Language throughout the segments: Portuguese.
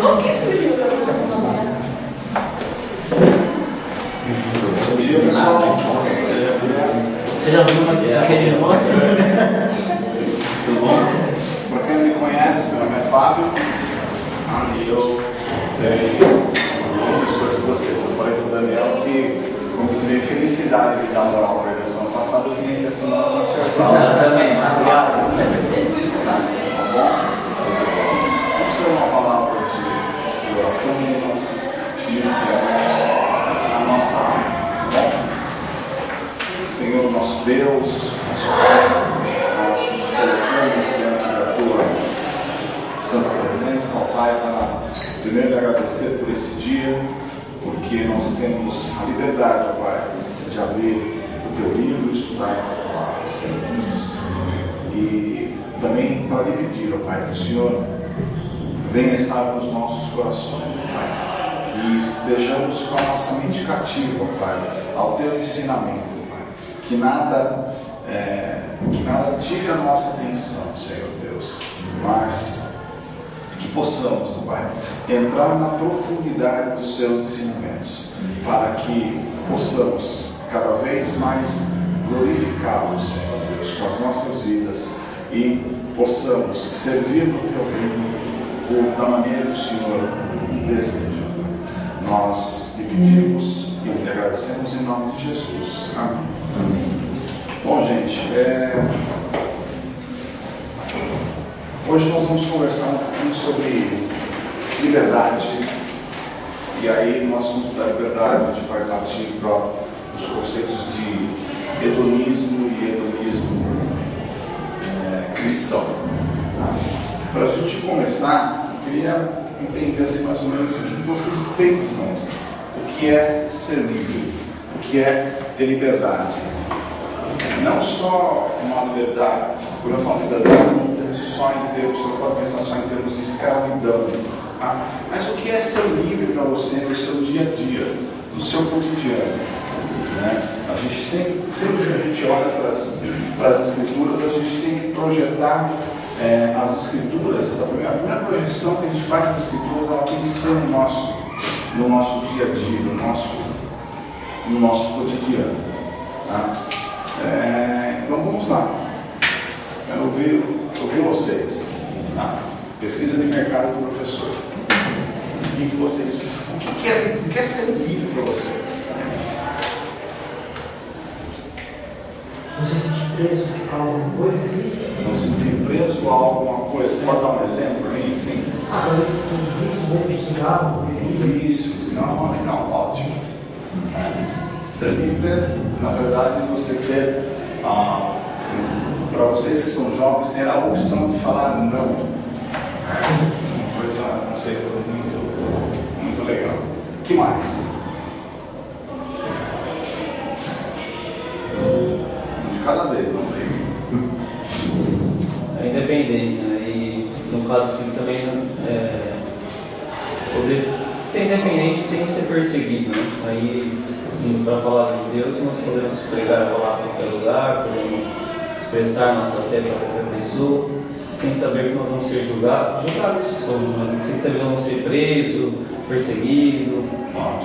Bom dia, pessoal. Você já viu aquele nome? Tudo bom? Para quem não me conhece, meu nome é Fábio e eu serei o professor de vocês. Eu falei para o Daniel que, como eu tive felicidade de dar moral para ele semana passada, eu vim aqui a semana para acertar. Também, obrigado. Tá bom? Vamos ter uma palavra de oração e nós iniciamos a nossa aula. Tá bom? Senhor, nosso Deus, nosso Pai, nós nos colocamos diante da Tua santa presença, ó Pai, para primeiro agradecer por esse dia, porque nós temos a liberdade, ó Pai, de abrir o Teu livro e estudar a Tua palavra, Senhor Deus. E também para lhe pedir, ó Pai, que o Senhor venha estar nos nossos corações, ó Pai, que estejamos com a nossa mente cativa, ó Pai, ao Teu ensinamento. Que nada tire a nossa atenção, Senhor Deus, mas que possamos, Pai, entrar na profundidade dos Seus ensinamentos, para que possamos cada vez mais glorificá-lo, Senhor Deus, com as nossas vidas e possamos servir no Teu reino da maneira que o Senhor deseja. Nós lhe pedimos e lhe agradecemos em nome de Jesus. Amém. Bom, gente, hoje nós vamos conversar um pouquinho sobre liberdade. E aí, no assunto da liberdade, a gente vai partir para os conceitos de hedonismo e hedonismo cristão. Tá? Para a gente começar, eu queria entender assim, mais ou menos o que vocês pensam, o que é ser livre, o que é ter liberdade. Não só uma liberdade, quando eu falo liberdade, não penso só em termos, você não pode pensar só em termos de escravidão, tá? Mas o que é ser livre para você no seu dia a dia, no seu cotidiano, né? A gente sempre que a gente olha para as escrituras, a gente tem que projetar as escrituras. A primeira projeção que a gente faz das escrituras, ela tem que ser no nosso dia a dia, no nosso cotidiano, tá? Então vamos lá. Quero ouvir vocês. Tá? Pesquisa de mercado do professor. O que é ser livre para vocês? Não se sentir preso a alguma coisa assim? Não se sentir preso a alguma coisa. Você pode dar um exemplo para mim? Sim. Talvez um vício mesmo, cigarro. Vício, não, ótimo. Ser livre, na verdade, você ter, para vocês que são jovens, ter a opção de falar não. Isso é uma coisa, um conceito muito legal. O que mais? De cada vez, não briga. A independência, né? E no caso aqui também poder ser independente sem ser perseguido, né? Aí, para a palavra de Deus, nós podemos pregar a palavra em qualquer lugar, podemos expressar nossa fé para qualquer pessoa, sem saber que nós vamos ser julgados somos, mas sem saber que nós vamos ser presos, perseguidos.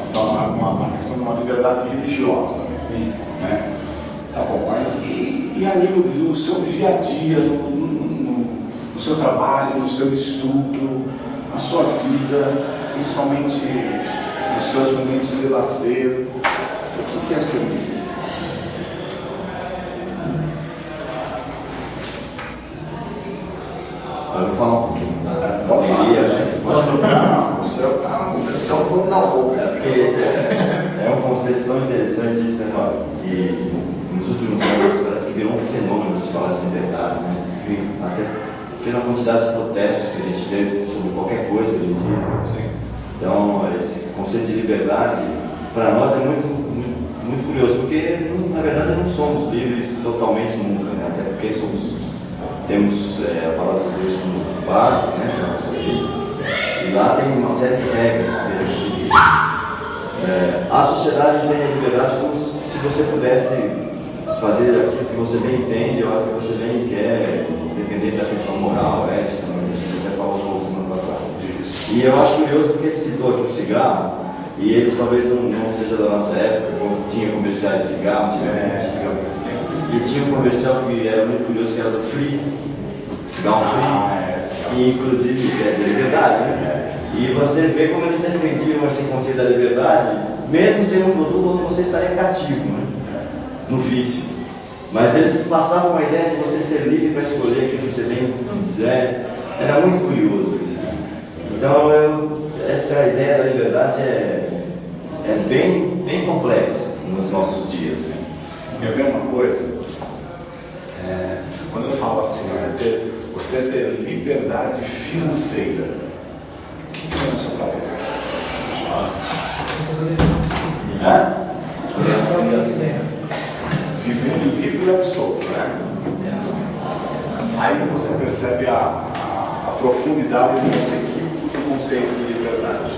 Então, uma questão de uma liberdade religiosa, Sim. Né? Tá bom, mas e aí no seu dia a dia, no seu trabalho, no seu estudo, na sua vida, principalmente nos seus momentos de lazer, o que é ser livre? Eu vou falar um pouquinho, tá? Pode falar, você é o dono da boca. Porque esse é um conceito tão interessante, isso, né, Fábio? Que nos últimos anos parece que virou um fenômeno se falar de liberdade, mas sim, até pela quantidade de protestos que a gente vê sobre qualquer coisa hoje em dia. Sim. Então, esse conceito de liberdade, para nós é muito curioso, porque na verdade não somos livres totalmente nunca, né? Até porque temos a palavra de Deus como base, né, para a nossa vida, e lá tem uma série de regras que devemos seguir. A sociedade entende a liberdade como se você pudesse fazer aquilo que você bem entende, ou aquilo que você bem quer, independente da questão moral, ética, né? A gente até falou semana passada. E E eu acho curioso porque ele citou aqui o cigarro, e eles talvez não seja da nossa época, quando tinha comerciais de cigarro, e tinha um comercial que era muito curioso, que era do Free, cigarro Free, e inclusive quer dizer liberdade, né? E você vê como eles defendiam esse conceito da liberdade, mesmo sendo um produto onde você estaria cativo, né? No vício. Mas eles passavam a ideia de você ser livre para escolher aquilo que você bem quiser. Era muito curioso isso. Então, essa ideia da liberdade é bem complexa nos nossos dias. Quer ver uma coisa? Quando eu falo assim, você ter liberdade financeira, o que vem na sua cabeça? Vivendo livre e solto, né? Aí você percebe a profundidade do conceito de liberdade.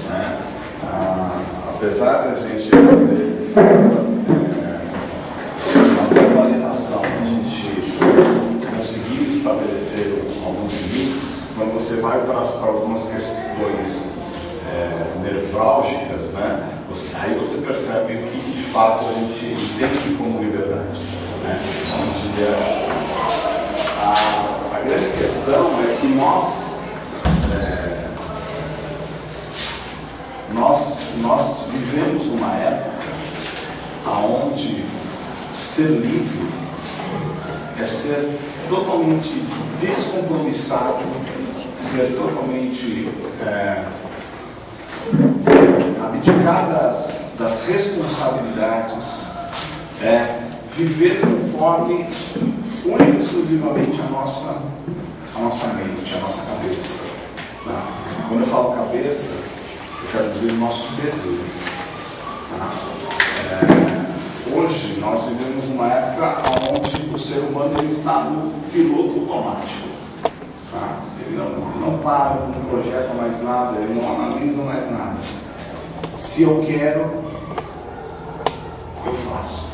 Né? Apesar de a gente, às vezes, na verbalização, a gente conseguir estabelecer alguns limites, quando você vai para algumas questões nevrálgicas, né? Aí você percebe o que de fato a gente entende como liberdade. Né? A grande questão é que nós vivemos numa época onde ser livre é ser totalmente descompromissado, ser totalmente abdicar das responsabilidades, viver conforme única e exclusivamente a nossa mente, a nossa cabeça. Tá? Quando eu falo cabeça, eu quero dizer o nosso desejo. Tá? Hoje nós vivemos numa época onde o ser humano ele está no piloto automático. Tá? Ele não para, não projeta mais nada, ele não analisa mais nada. Se eu quero, eu faço.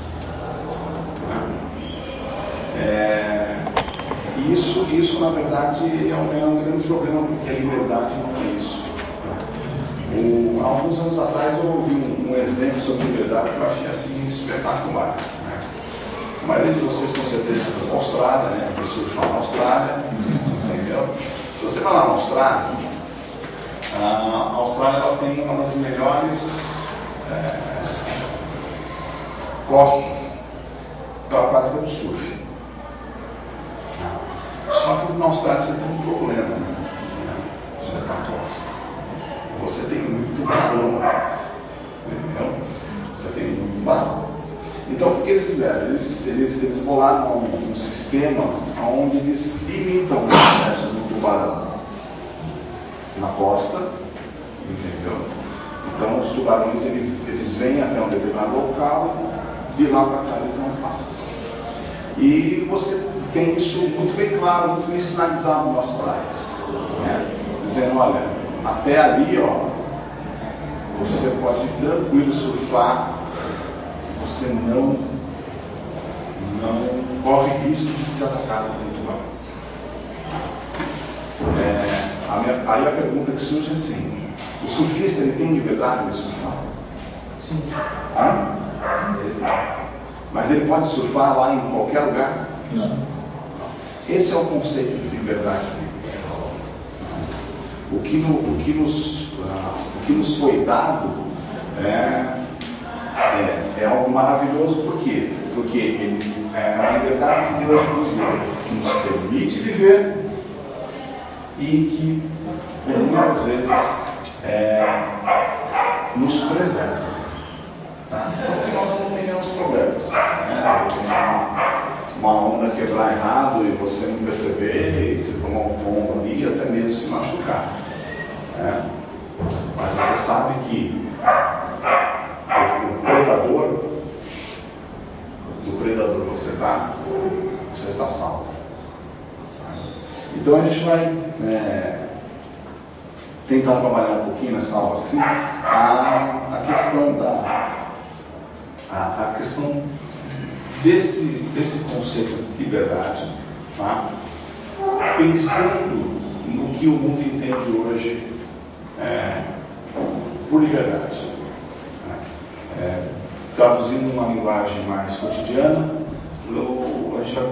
Isso na verdade é um grande problema, porque a liberdade não é isso. Há alguns anos atrás eu ouvi um exemplo sobre liberdade que eu achei assim espetacular. Né? A maioria de vocês com certeza foi para a Austrália, né? A pessoa que fala na Austrália, entendeu? Se você vai lá na Austrália, a Austrália ela tem uma das melhores costas para a prática do surf. Só que na Austrália você tem um problema, né? Nessa costa. Você tem muito balão, entendeu? Você tem muito balão. Então o que eles fizeram? Eles bolaram um sistema onde eles limitam o acesso do tubarão na costa, entendeu? Então os tubarões eles vêm até um determinado local, de lá para cá eles não passam. E você tem isso muito bem claro, muito bem sinalizado nas praias, né? Dizendo, olha, até ali, ó, você pode tranquilo surfar, você não corre risco de ser atacado por um tubarão. Aí a pergunta que surge é assim: o surfista ele tem liberdade de surfar? Sim. Ele tem. Mas ele pode surfar lá em qualquer lugar? Não. Esse é o conceito de liberdade. O que nos foi dado é algo maravilhoso. Por quê? Porque ele é uma liberdade que Deus nos deu, que nos permite viver e que, por muitas vezes, nos preserva. Tá? Não que nós não tenhamos problemas. Né? Uma onda quebrar errado e você não perceber, e você tomar um tombo ali e até mesmo se machucar. Né? Mas você sabe que do predador você está salvo. Então a gente vai tentar trabalhar um pouquinho nessa aula assim, a questão desse conceito de liberdade, tá? Pensando no que o mundo entende hoje por liberdade. Traduzindo uma linguagem mais cotidiana, a gente vai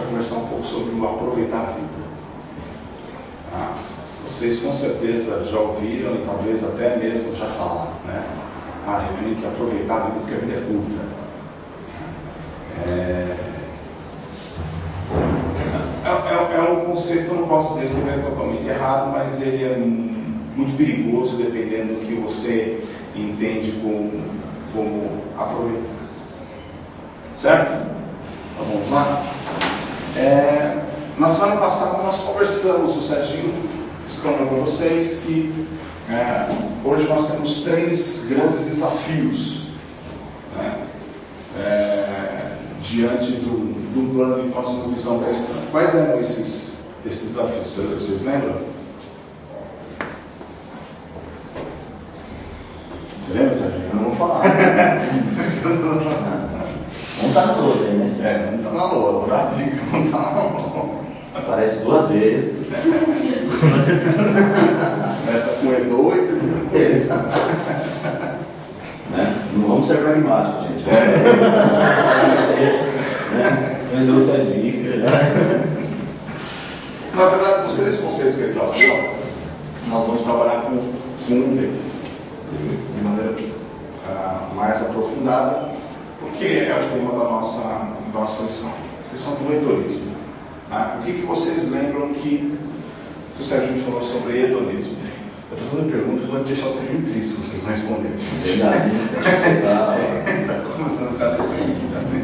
conversar um pouco sobre o aproveitar a vida. Vocês com certeza já ouviram e talvez até mesmo já falaram, né? Eu tenho que aproveitar a vida porque a vida é curta. É um conceito que eu não posso dizer que ele é totalmente errado, mas ele é muito perigoso dependendo do que você entende como aproveitar. Certo? Então vamos lá? Na semana passada nós conversamos, o Serginho explicando para vocês que hoje nós temos 3 grandes desafios, né? Diante do plano de cosmovisão cristã. Quais eram esses desafios? Vocês lembram? Você lembra, Serginho? Eu não vou falar. Não está no 12 aí, né? Não está na lua, vou dar a dica, não está na lua. Aparece 2 vezes. Começa com E2 e termina com E. Não vamos ser pragmáticos, gente. Mas outra dica. Na verdade, os 3 conceitos que ele trabalhou, nós vamos trabalhar com um deles, de maneira mais aprofundada, porque é o tema da nossa lição, a questão do hedonismo. O que vocês lembram que o Serginho falou sobre hedonismo? Eu estou fazendo pergunta e vou deixar o Serginho triste se vocês não responderem. Verdade. Está começando a ficar dependente também.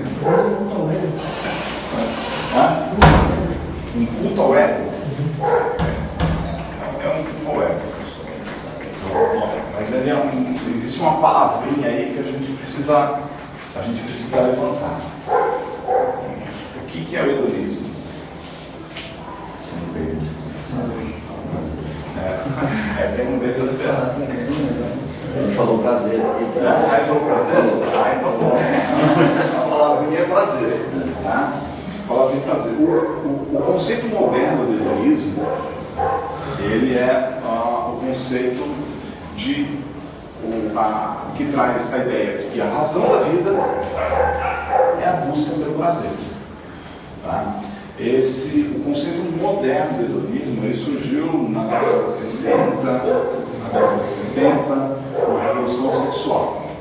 Um culto ao ego? Um culto ao ego. Mas existe uma palavrinha aí que a gente precisa levantar. O que é o hedonismo? Bem no Ele falou prazer aqui. Ele falou prazer? Então bom. A palavrinha é prazer. Tá? A palavrinha é prazer. O conceito moderno do hedonismo, ele é o conceito que traz a ideia de que a razão da vida é a busca pelo prazer. Tá? O conceito moderno do hedonismo ele surgiu na década de 60, na década de 70, com a Revolução Sexual.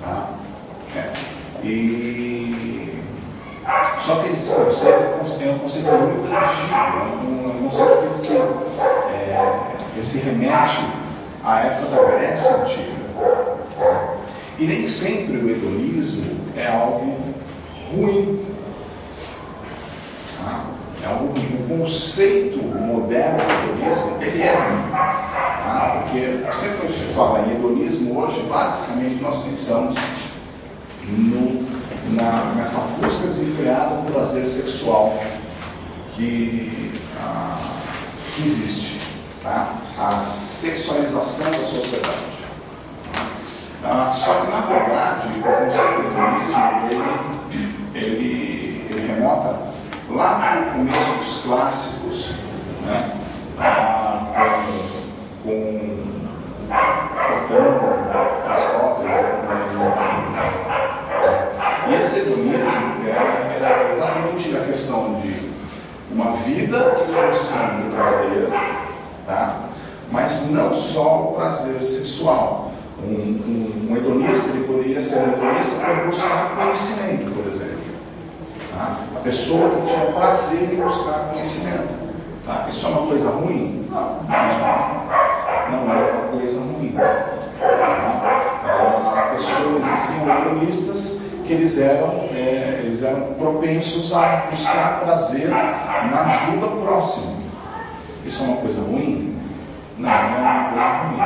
Tá? Só que esse conceito é um conceito muito antigo, é um conceito que se remete à época da Grécia Antiga. E nem sempre o hedonismo é algo ruim. O conceito moderno do hedonismo, ele é ruim. Porque sempre que a gente fala em hedonismo, hoje, basicamente, nós pensamos nessa busca desenfreada do prazer sexual que existe. Tá? A sexualização da sociedade. Só que, na verdade, o conceito do hedonismo, ele remota lá no começo dos clássicos, né? Com Platão, Aristóteles, e esse hedonismo era exatamente a questão de uma vida em função do prazer, tá? Mas não só o prazer sexual. Um hedonista, ele poderia ser um hedonista para buscar conhecimento, por exemplo. Tá? A pessoa que tinha prazer em buscar conhecimento. Tá? Isso é uma coisa ruim? Não é uma coisa ruim. Tá? Pessoas assim, hedonistas que eles eram propensos a buscar prazer na ajuda próxima. Isso é uma coisa ruim? Não é uma coisa ruim.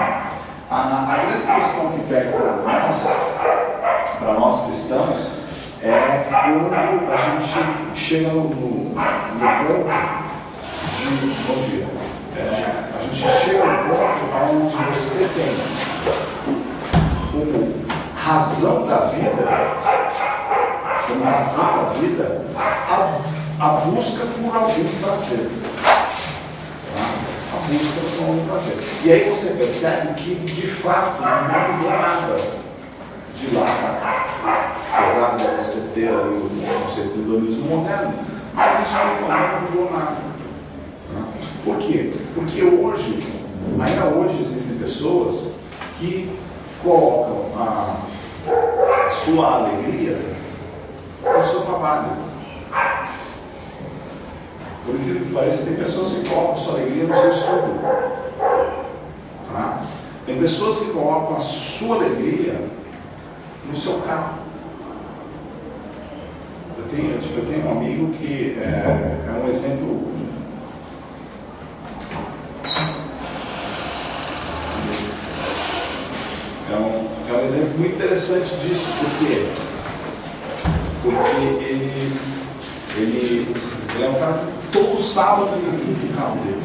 A grande questão que pega para nós cristãos, é quando a gente chega no ponto de. Bom dia. A gente chega no ponto onde você tem como razão da vida, a busca por algum prazer. A busca por um prazer. E aí você percebe que, de fato, não mudou nada de lá para cá. Apesar de você ter aí o conceito do hedonismo moderno, mas isso não mudou nada. Por quê? Porque hoje, ainda hoje existem pessoas que colocam a sua alegria no seu trabalho. Por incrível que pareça, tem pessoas que colocam a sua alegria no seu estudo. Tá? Tem pessoas que colocam a sua alegria no seu carro. Eu tenho um amigo que é um exemplo. É um exemplo muito interessante disso, porque ele é um cara que todo sábado ele limpa o carro dele.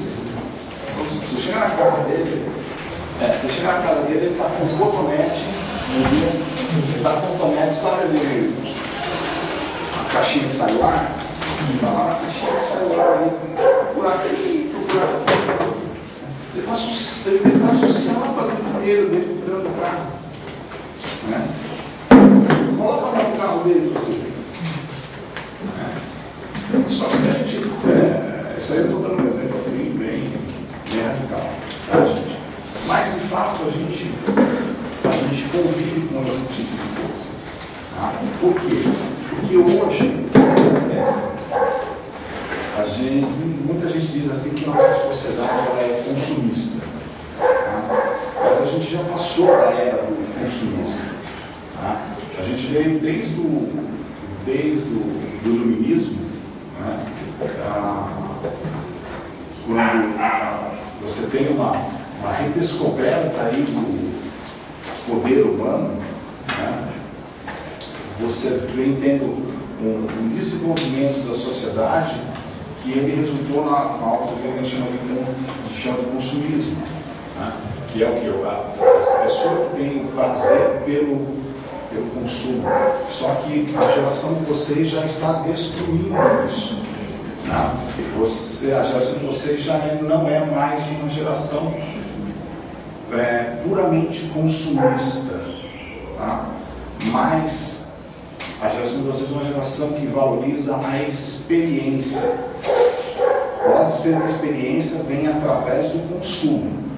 Você chega na casa dele, ele está com um cotonete, ele está com um cotonete, sabe ali, a caixinha de saioar? Está lá na caixinha de saioar, ele procura. Ele passa o sábado inteiro dele cuidando do carro. Né? Coloca a mão no carro dele para você ver. Só que se a gente. Isso aí eu estou dando um exemplo assim, bem radical, tá, gente? Mas de fato a gente convive com esse tipo de coisa. Tá? Por quê? Porque hoje muita gente diz assim que a nossa sociedade ela é consumista. Tá? Mas a gente já passou da era do consumismo. Tá? A gente veio desde o iluminismo, né? Quando você tem uma redescoberta aí do poder humano, né? Você vem tendo um desenvolvimento da sociedade que ele resultou na algo que a gente chama de consumismo, né? Que é o que? A pessoa que tem o prazer pelo consumo. Só que a geração de vocês já está destruindo isso. Né? A geração de vocês já não é mais uma geração puramente consumista. Tá? Mas a geração de vocês é uma geração que valoriza a experiência. Pode ser uma experiência vem através do consumo.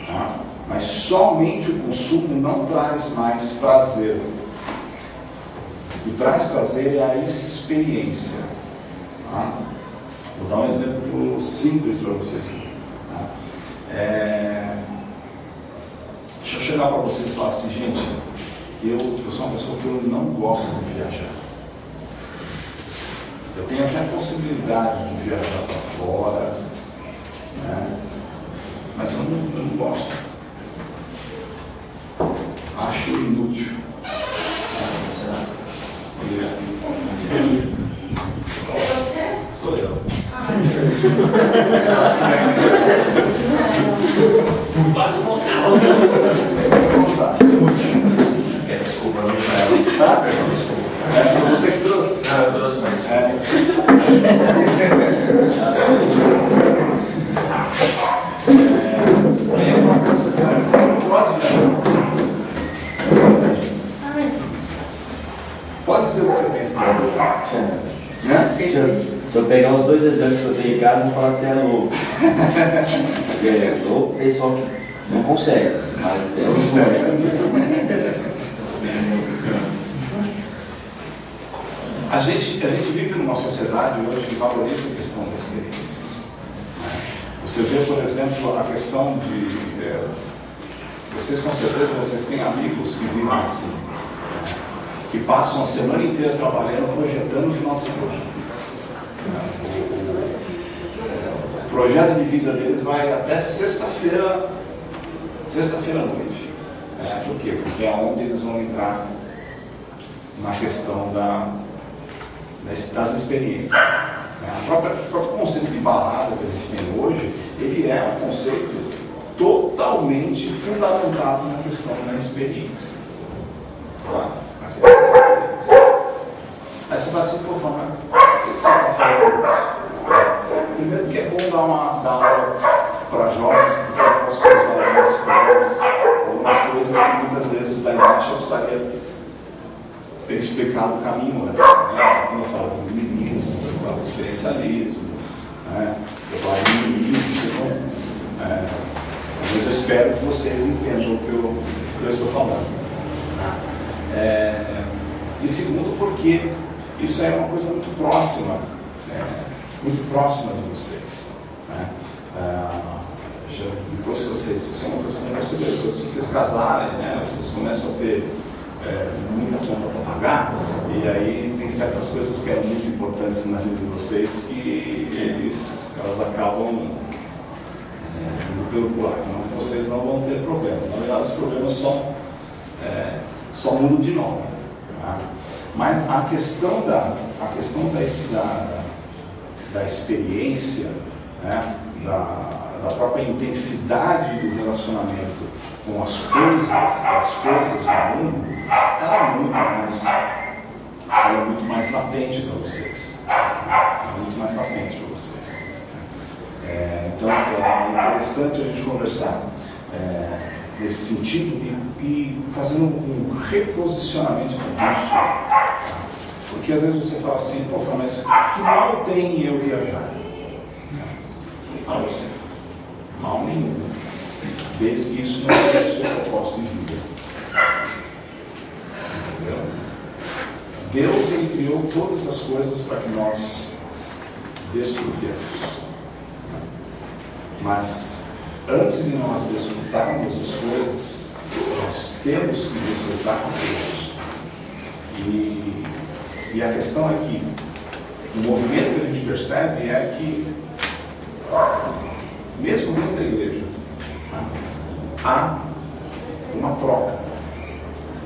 Tá? Mas somente o consumo não traz mais prazer. O que traz prazer é a experiência. Tá? Vou dar um exemplo simples para vocês. Tá? Deixa eu chegar para vocês e falar assim, gente, eu sou uma pessoa que eu não gosto de viajar. Eu tenho até a possibilidade de viajar para fora, né? Mas eu não gosto. Acho inútil. Sou eu. Quase voltado. Desculpa, não é. Tá? Foi você que trouxe? Não, eu trouxe mais. Pode dizer o que você pensa. Né? Se eu pegar os dois exemplos que eu tenho em casa, vou falar que você é louco. O pessoal que não consegue, mas é um sonho. A gente vive numa sociedade hoje que valoriza a questão da experiência. Você vê, por exemplo, a questão de... vocês com certeza vocês têm amigos que vivem assim, que passam a semana inteira trabalhando, projetando o final de semana. O projeto de vida deles vai até sexta-feira à noite. Por quê? Porque é onde eles vão entrar na questão das experiências. O próprio conceito de balada que a gente tem hoje, ele é um conceito totalmente fundamentado na questão da experiência. Tá? Aí você vai assim, pô, falar, o que você está falando? Primeiro que é bom dar aula para ter explicado o caminho antes. Né? Quando eu falo do iluminismo, eu falo do experiencialismo, né? Você fala do iluminismo, mas eu espero que vocês entendam o que eu estou falando. E segundo, porque isso é uma coisa muito próxima de vocês. Né? Depois que vocês, isso é uma coisa que vocês perceberam, depois que vocês casarem, né, vocês começam a ter muita conta para pagar, e aí tem certas coisas que eram muito importantes na vida de vocês que elas acabam indo pelo buraco. Não, vocês não vão ter problemas. Na verdade, os problemas só mudam de nome. Tá? Mas a questão da experiência, né, da própria intensidade do relacionamento com as coisas do mundo, ela é muito mais latente para vocês. Então é interessante a gente conversar nesse sentido e fazendo um reposicionamento disso. Porque às vezes você fala assim, pô, mas que mal tem eu viajar? Para você, mal nenhum, desde que isso não seja o seu propósito de vida. Entendeu? Deus, Ele criou todas as coisas para que nós desfrutemos. Mas antes de nós desfrutarmos as coisas, nós temos que desfrutar com Deus. E a questão é que o movimento que a gente percebe é que, mesmo dentro da igreja, há uma troca,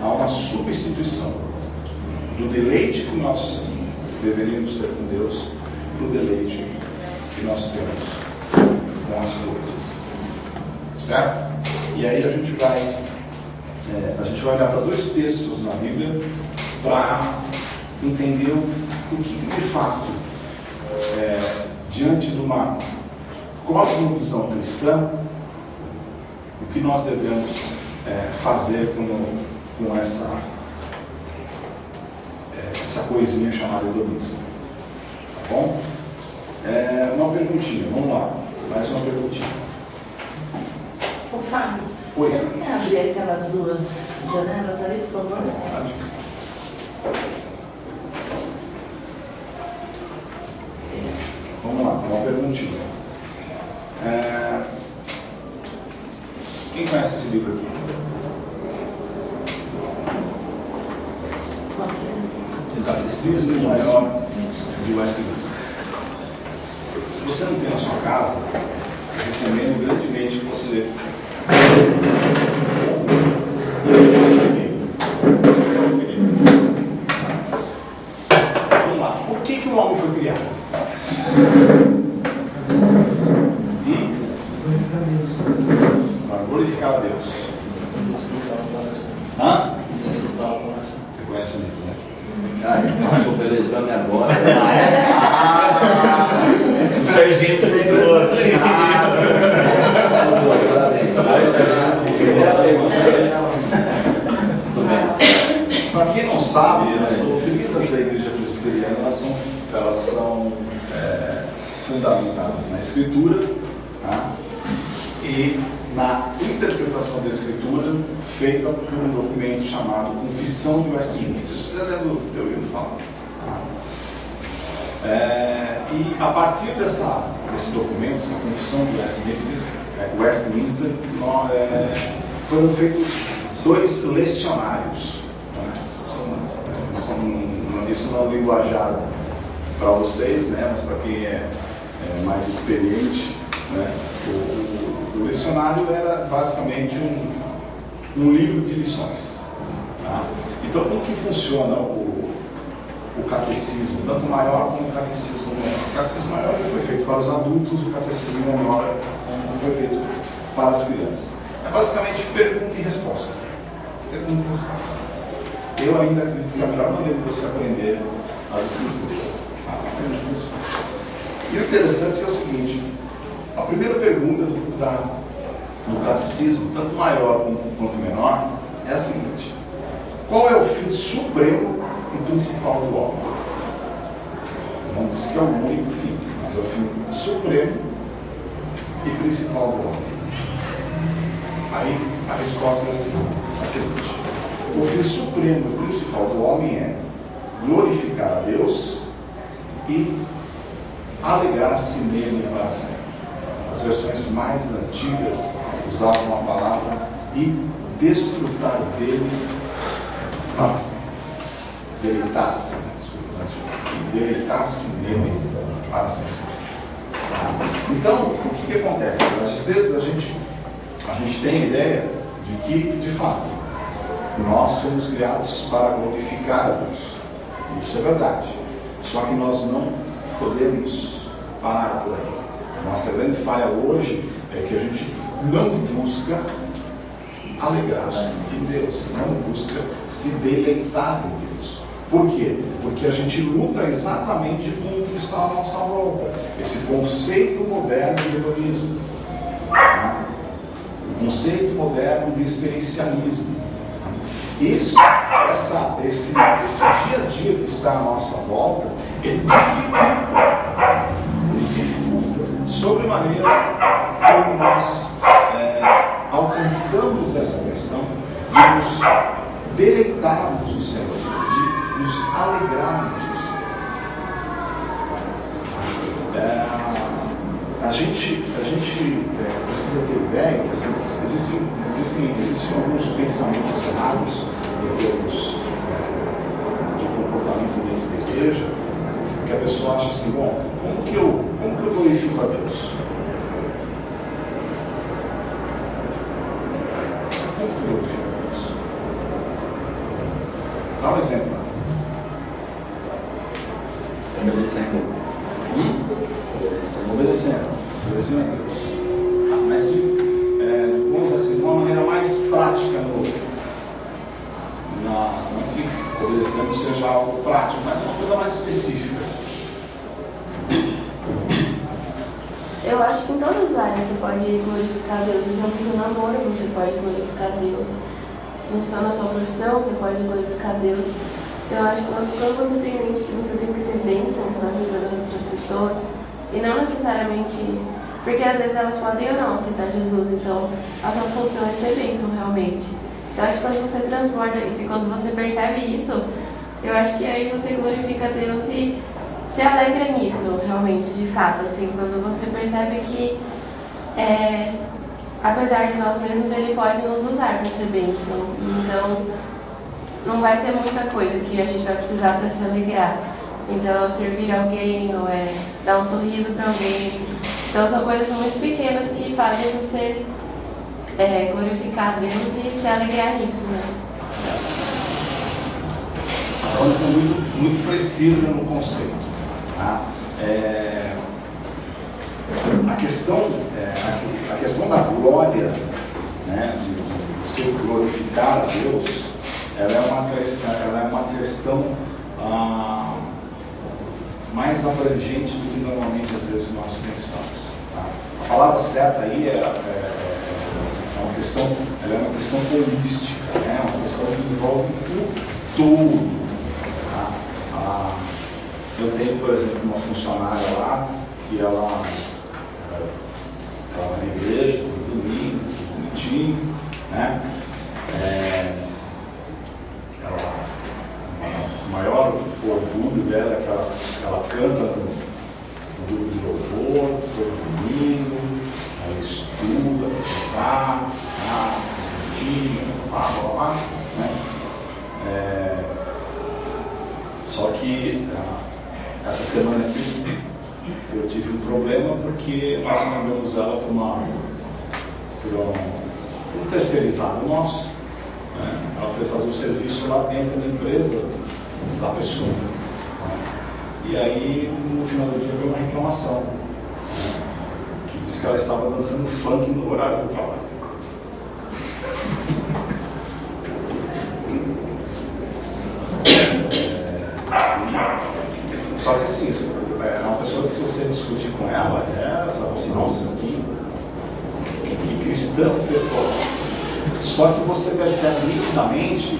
há uma substituição do deleite que nós deveríamos ter com Deus para o deleite que nós temos com as coisas. Certo? E aí a gente vai olhar para dois textos na Bíblia para entender o que de fato, diante de uma cosmovisão cristã, o que nós devemos fazer com essa coisinha chamada hedonismo. Tá bom? Uma perguntinha, vamos lá. Mais uma perguntinha. Ô Fábio, Oi. você não quer abrir aquelas duas janelas ali, por favor? Vamos lá, uma perguntinha. Quem conhece esse livro aqui? O Catecismo Maior de Westminster. Se você não tem na sua casa, eu recomendo grandemente que você vamos lá. Por que o homem foi criado? Para glorificar a Deus. Hã? Você conhece o livro, né? Estou pelo exame agora. O sargento lembrou aqui. Para quem não sabe, as doutrinas da Igreja Presbiteriana elas são fundamentadas na Escritura, tá? E na interpretação da Escritura feita por um documento chamado Confissão de Westminster. Você já deve ter ouvido falar. Tá? E a partir desse documento, essa Confissão de Westminster, foram feitos 2 lecionários. Isso não é linguajar para vocês, né, mas para quem é mais experiente, né, o lecionário era basicamente um livro de lições. Tá? Então, como que funciona o catecismo, tanto maior como o catecismo menor? O catecismo maior foi feito para os adultos, o catecismo menor foi feito para as crianças. É basicamente pergunta e resposta. Pergunta e resposta. Eu ainda acredito que a melhor maneira de você aprender as escrituras. Pergunta e resposta. E o interessante é o seguinte: a primeira pergunta do catecismo, tanto maior quanto menor, é a seguinte: qual é o fim supremo e principal do homem. Não diz que é o único fim, mas é o fim supremo e principal do homem. Aí a resposta é a seguinte: o fim supremo e principal do homem é glorificar a Deus e alegrar-se nele para sempre. As versões mais antigas usavam a palavra e desfrutar dele para sempre. Deleitar-se, né? Deleitar-se nele para sempre. Então, o que acontece? Às vezes a gente tem a ideia de que, de fato, nós fomos criados para glorificar a Deus. Isso é verdade. Só que nós não podemos parar por aí. Nossa grande falha hoje é que a gente não busca alegrar-se em Deus, não busca se deleitar em Deus. Por quê? Porque a gente luta exatamente com o que está à nossa volta. Esse conceito moderno de hedonismo. O conceito moderno de experiencialismo. Esse dia a dia que está à nossa volta, ele dificulta sobremaneira como nós alcançamos essa questão de nos deleitarmos no Senhor, de nos alegrarmos no Senhor. A gente precisa ter ideia que assim, existem alguns pensamentos errados em termos de comportamento dentro da igreja, que a pessoa acha assim: bom, como que eu glorifico a Deus? Como que eu glorifico a Deus? Dá um exemplo. Obedecendo a Deus. Mas vamos dizer assim, de uma maneira mais prática, não que obedecendo seja algo prático, mas uma coisa mais específica. Eu acho que em todas as áreas você pode glorificar Deus. Então, no seu namoro você pode glorificar Deus. Na sua profissão você pode glorificar Deus. Então, eu acho que quando você tem em mente que você tem que ser bênção na vida das outras pessoas, e não necessariamente, porque às vezes elas podem ou não aceitar Jesus, então a sua função é ser bênção realmente. Eu acho que quando você transborda isso e quando você percebe isso, eu acho que aí você glorifica Deus e se alegra nisso, realmente, de fato, assim, quando você percebe que apesar de nós mesmos, Ele pode nos usar para ser bênção. Então, não vai ser muita coisa que a gente vai precisar para se alegrar. Então, servir alguém ou dar um sorriso para alguém. Então, são coisas muito pequenas que fazem você glorificar Deus e se alegrar nisso, né? Ela foi muito precisa no conceito. Tá? A questão da glória, né, de você glorificar a Deus, ela é uma questão mais abrangente do que normalmente às vezes nós pensamos. Tá? A palavra certa aí é uma questão holística, né? Uma questão que envolve o todo. Tá? Eu tenho, por exemplo, uma funcionária lá que ela vai na igreja, todo domingo, tudo bonitinho, né? O maior orgulho dela é que ela canta no grupo de louvor, todo domingo, ela estuda, tá, bonitinho, né? Só que essa semana aqui eu tive um problema porque nós mandamos ela por um terceirizado nosso, né? Ela foi fazer o serviço lá dentro da empresa da pessoa, né? E aí no final do dia veio uma reclamação, né? Que disse que ela estava dançando funk no horário do trabalho. Só que assim, é uma pessoa que se você discutir com ela, você fala assim, nossa, que cristã fervorosa. Só que você percebe nitidamente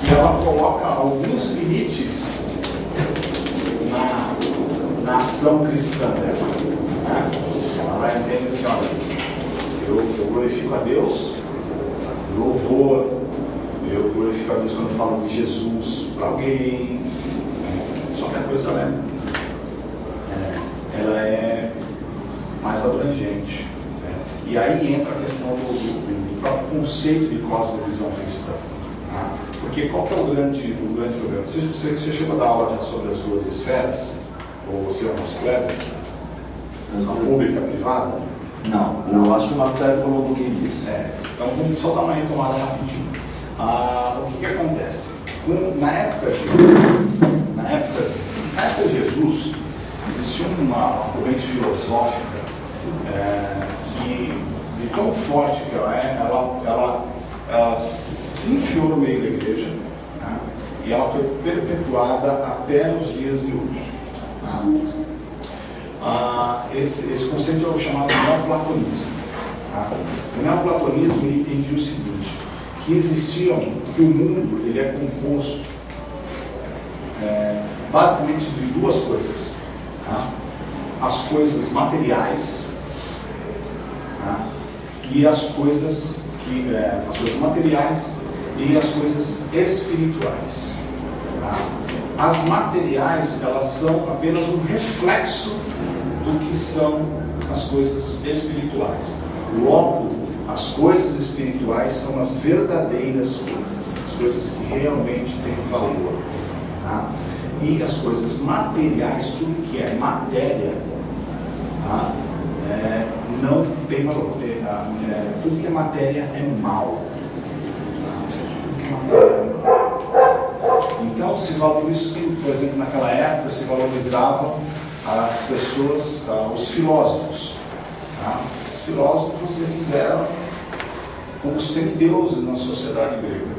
E ela coloca alguns limites na ação cristã dela. Né? Ela vai entender assim, olha, eu glorifico a Deus, louvor, eu glorifico a Deus quando eu falo de Jesus para alguém, só que a coisa ela é mais abrangente. Né? E aí entra a questão do próprio conceito de cosmovisão cristã. Tá? Porque qual que é o grande problema? Você chegou a dar aula já sobre as duas esferas? Ou você é o nosso Kleber? A pública e a privada? Não, eu acho que o Marco Kleber falou um pouquinho disso. Então vamos só dar uma retomada rapidinho. O que acontece? Na época de Jesus, existia uma corrente filosófica que, de tão forte que ela se enfiou no meio da igreja, né? E ela foi perpetuada até os dias de hoje. Esse conceito é o chamado neoplatonismo. O neoplatonismo ele entendia o seguinte, que o mundo ele é composto basicamente de duas coisas. As coisas materiais e as coisas materiais e as coisas espirituais. As materiais, elas são apenas um reflexo do que são as coisas espirituais. Logo, as coisas espirituais são as verdadeiras coisas, as coisas que realmente têm valor. Tá? E as coisas materiais, tudo que é matéria, tá? Não tem valor. Tudo que é matéria é mal. Tá? Tudo que é matéria é mal. Então, por isso que, por exemplo, naquela época se valorizavam as pessoas, os filósofos. Tá? Os filósofos, eles eram como semideuses na sociedade grega.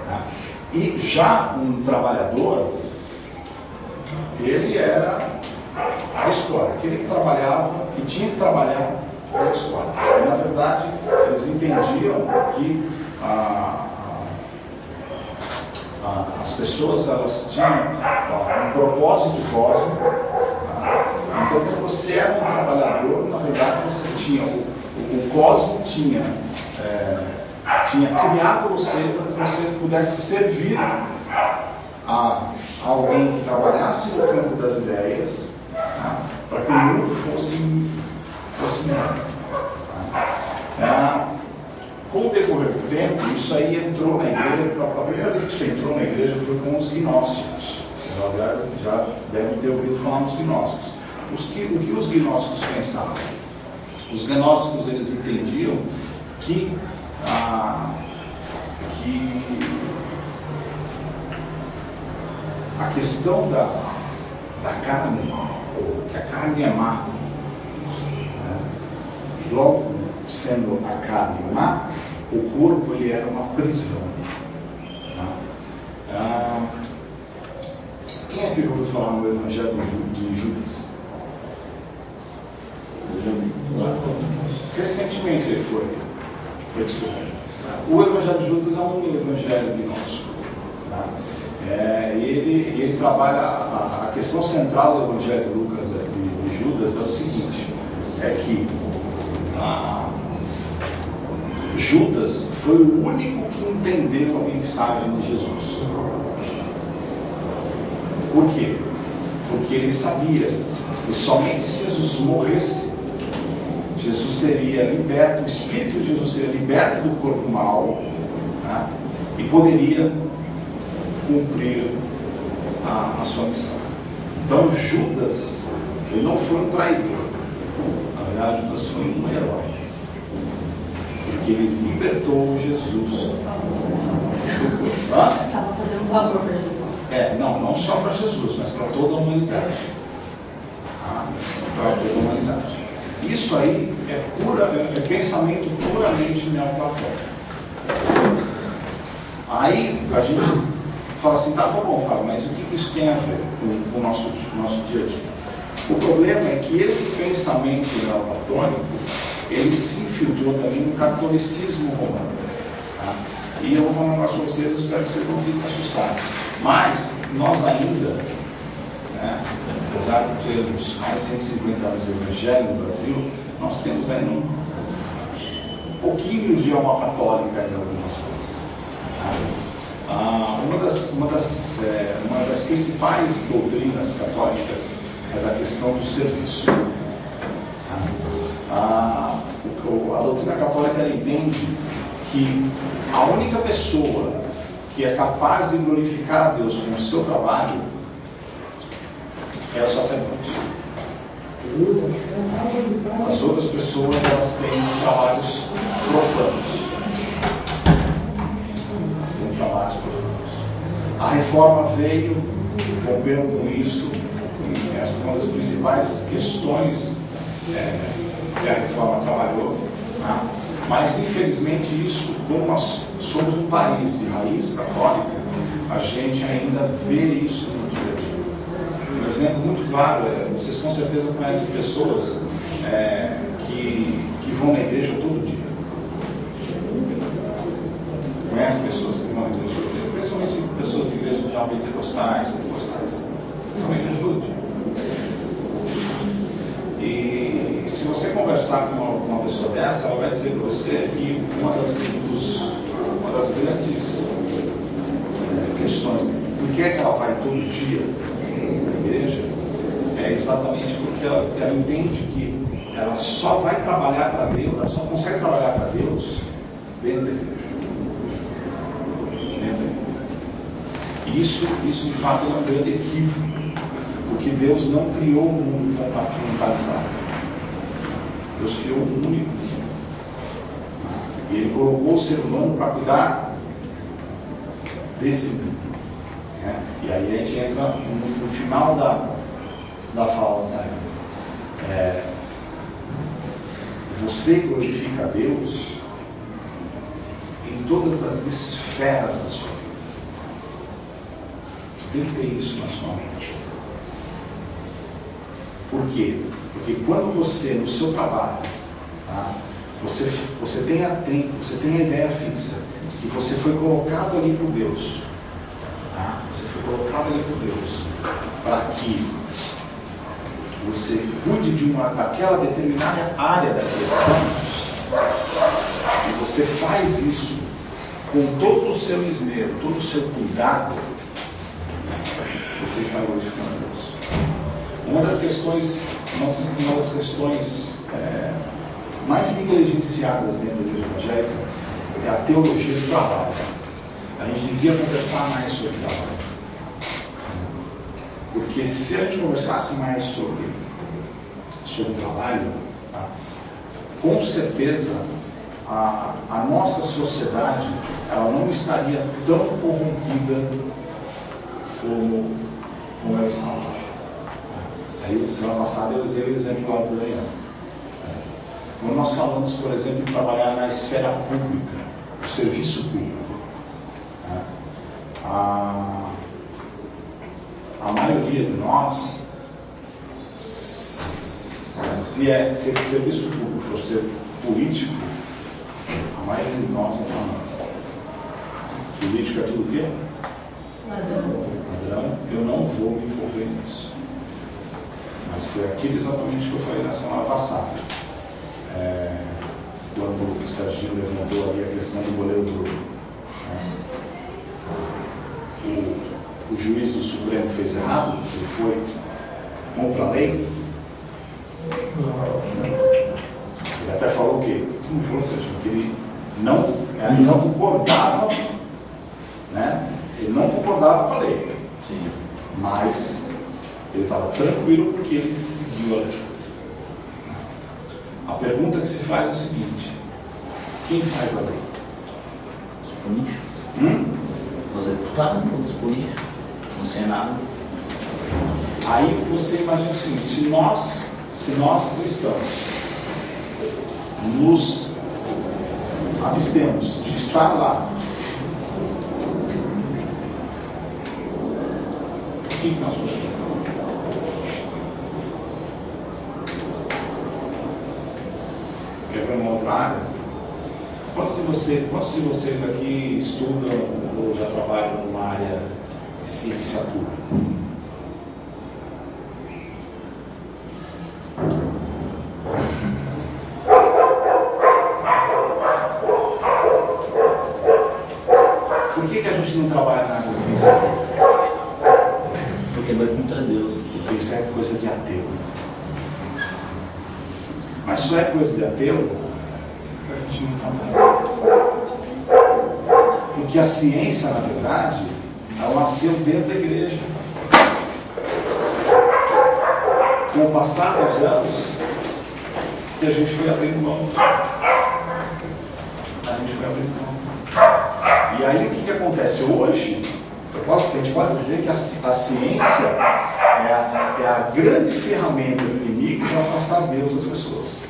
Tá? E já um trabalhador, ele era a escola, aquele que trabalhava, que tinha que trabalhar era a escola. E, na verdade, eles entendiam que as pessoas, elas tinham um propósito cósmico. Então, quando você era um trabalhador, na verdade, você tinha o cosmo tinha criado você para que você pudesse servir a alguém que trabalhasse no campo das ideias, tá? Para que o mundo fosse melhor. Tá? Com o decorrer do tempo, isso aí entrou na igreja. A primeira vez que isso entrou na igreja foi com os gnósticos. Já devem ter ouvido falar nos gnósticos. O que os gnósticos pensavam? Os gnósticos, eles entendiam que a questão da carne, que a carne é má, né? E logo sendo a carne má, o corpo ele era uma prisão. Tá? Quem é que já ouviu falar no Evangelho de Judas? Recentemente ele foi descoberto. O Evangelho de Judas é um evangelho gnóstico. Tá? Ele trabalha a questão central do Evangelho de Lucas, de Judas, é o seguinte: é que Judas foi o único que entendeu a mensagem de Jesus. Por quê? Porque ele sabia que somente se Jesus morresse, Jesus seria liberto, o Espírito de Jesus seria liberto do corpo mau, tá? E poderia cumprir a sua missão. Então Judas, ele não foi um traidor, na verdade Judas foi um herói, porque ele libertou Jesus. Estava fazendo um favor para Jesus. Não só para Jesus, mas para toda a humanidade. Para toda a humanidade. Isso aí é pensamento puramente neoplatônico. Aí a gente fala assim, tá bom, Fábio, mas o que isso tem a ver com o nosso dia a dia? O problema é que esse pensamento neoplatônico, ele se infiltrou também no catolicismo romano. Tá? E eu vou falar um negócio para vocês, eu espero que vocês não fiquem assustados. Mas nós ainda, né, apesar de termos mais de 150 anos de evangelho no Brasil, nós temos ainda um pouquinho de alma católica em algumas coisas. Uma das principais doutrinas católicas é da questão do serviço. A doutrina católica ela entende que a única pessoa que é capaz de glorificar a Deus com o seu trabalho é o sacerdote. As outras pessoas elas têm trabalhos profanos. Elas têm trabalhos profanos. A reforma veio rompendo com isso. Essa é uma das principais questões que a reforma trabalhou. Tá? Mas infelizmente isso, como nós somos um país de raiz católica, a gente ainda vê isso no dia a dia. Um exemplo muito claro, vocês com certeza conhecem pessoas que vão na igreja todo dia. Conhecem pessoas que vão na igreja todo dia, principalmente pessoas de igrejas pentecostais, vão na igreja todo dia. E se você conversar com uma pessoa dessa, ela vai dizer para você que uma das grandes questões de por que ela vai todo dia na igreja é exatamente porque ela entende que ela só vai trabalhar para Deus, ela só consegue trabalhar para Deus dentro da igreja. E isso de fato é um grande equívoco, porque Deus não criou um mundo compartimentalizado. Deus criou um único. E Ele colocou o ser humano para cuidar desse mundo. Né? E aí a gente entra no final da fala. Né? Você glorifica a Deus em todas as esferas da sua vida. Você tem que ter isso na sua mente. Por quê? Porque quando você, no seu trabalho, tá, você tem a ideia fixa que você foi colocado ali por Deus. Tá? Você foi colocado ali por Deus para que você cuide daquela determinada área da criação, e você faz isso com todo o seu esmero, todo o seu cuidado, você está glorificando a Deus. Uma das questões mais negligenciadas dentro da igreja evangélica é a teologia do trabalho. A gente devia conversar mais sobre trabalho. Porque se a gente conversasse mais sobre trabalho, tá, com certeza a nossa sociedade ela não estaria tão corrompida como ela está hoje. Aí, semana passada, eu usei o exemplo do Abraham. Quando nós falamos, por exemplo, de trabalhar na esfera pública, o serviço público, né? A maioria de nós, se esse serviço público for ser político, a maioria de nós não está falando. Político é tudo o quê? Ladrão. Eu não vou me envolver nisso. Mas foi aquilo exatamente que eu falei na semana passada. Quando o Serginho levantou ali a questão do goleiro Bruno. O juiz do Supremo fez errado? Ele foi contra a lei? Ele até falou o quê? Como falou, Serginho? Que ele não concordava, né? Ele não concordava com a lei. Sim. Mas ele estava tranquilo porque ele seguiu a lei. A pergunta que se faz é o seguinte: quem faz a lei? Os políticos. Os deputados, os políticos, o Senado. Aí você imagina o seguinte: se nós cristãos nos abstemos de estar lá, o que nós podemos fazer? Quer para uma outra área? Quantos de vocês aqui estudam ou já trabalham numa área de ciência pura? Por que a gente não trabalha na área de ciência pura? Porque vai contra Deus. Porque isso é coisa de ateu. Mas só é coisa de ateu que a gente não trabalha. Porque a ciência, na verdade, ela nasceu dentro da igreja. Com o passar dos anos, que a gente foi abrindo mão. E aí o que acontece? Hoje, a gente pode dizer que a ciência é a grande ferramenta do inimigo para afastar Deus das pessoas.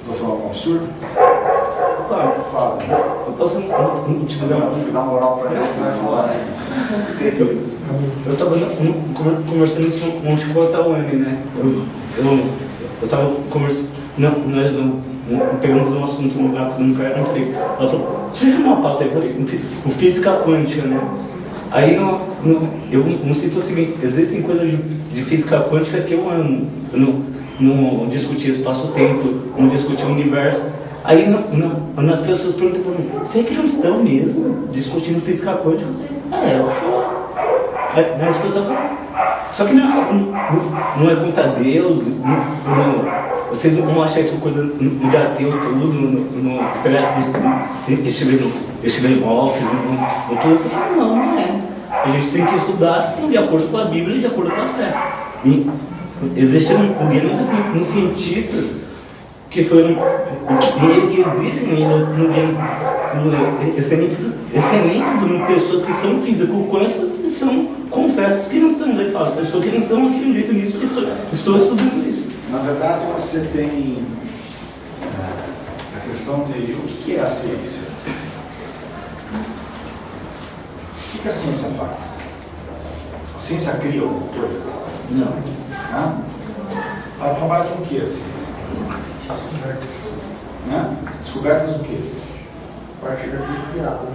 Estou falando algum absurdo? Fala. Eu posso te fazer uma... Fui dar moral para ele. Eu estava conversando isso ontem com a Tawane, né? Eu estava conversando... Pegamos um assunto no lugar, eu falei... Ela falou, você já uma pauta aí? Eu falei, o física quântica, né? Aí eu não sinto o seguinte, existem coisas de física quântica que eu amo. Eu não discutir espaço-tempo, não discutir o universo. Aí as pessoas perguntam para mim, você é cristão mesmo? Discutindo física quântica? Eu sou. Aí as pessoas falam, só que não é contra Deus, vocês não acham isso coisa de ateu tudo, Stephen Hawking, tudo? Não é. A gente tem que estudar de acordo com a Bíblia e de acordo com a fé. E existem grandes cientistas que foram, e existem ainda excelentes pessoas que são físicos quânticos e são confessos cristãos. Ele fala, eu sou cristão, acredito nisso e estou estudando isso. Na verdade, você tem a questão de o que é a ciência. O que a ciência faz? A ciência cria alguma coisa? Não. Ela trabalha com o que a ciência? Descobertas do quê? A partir daquilo criado.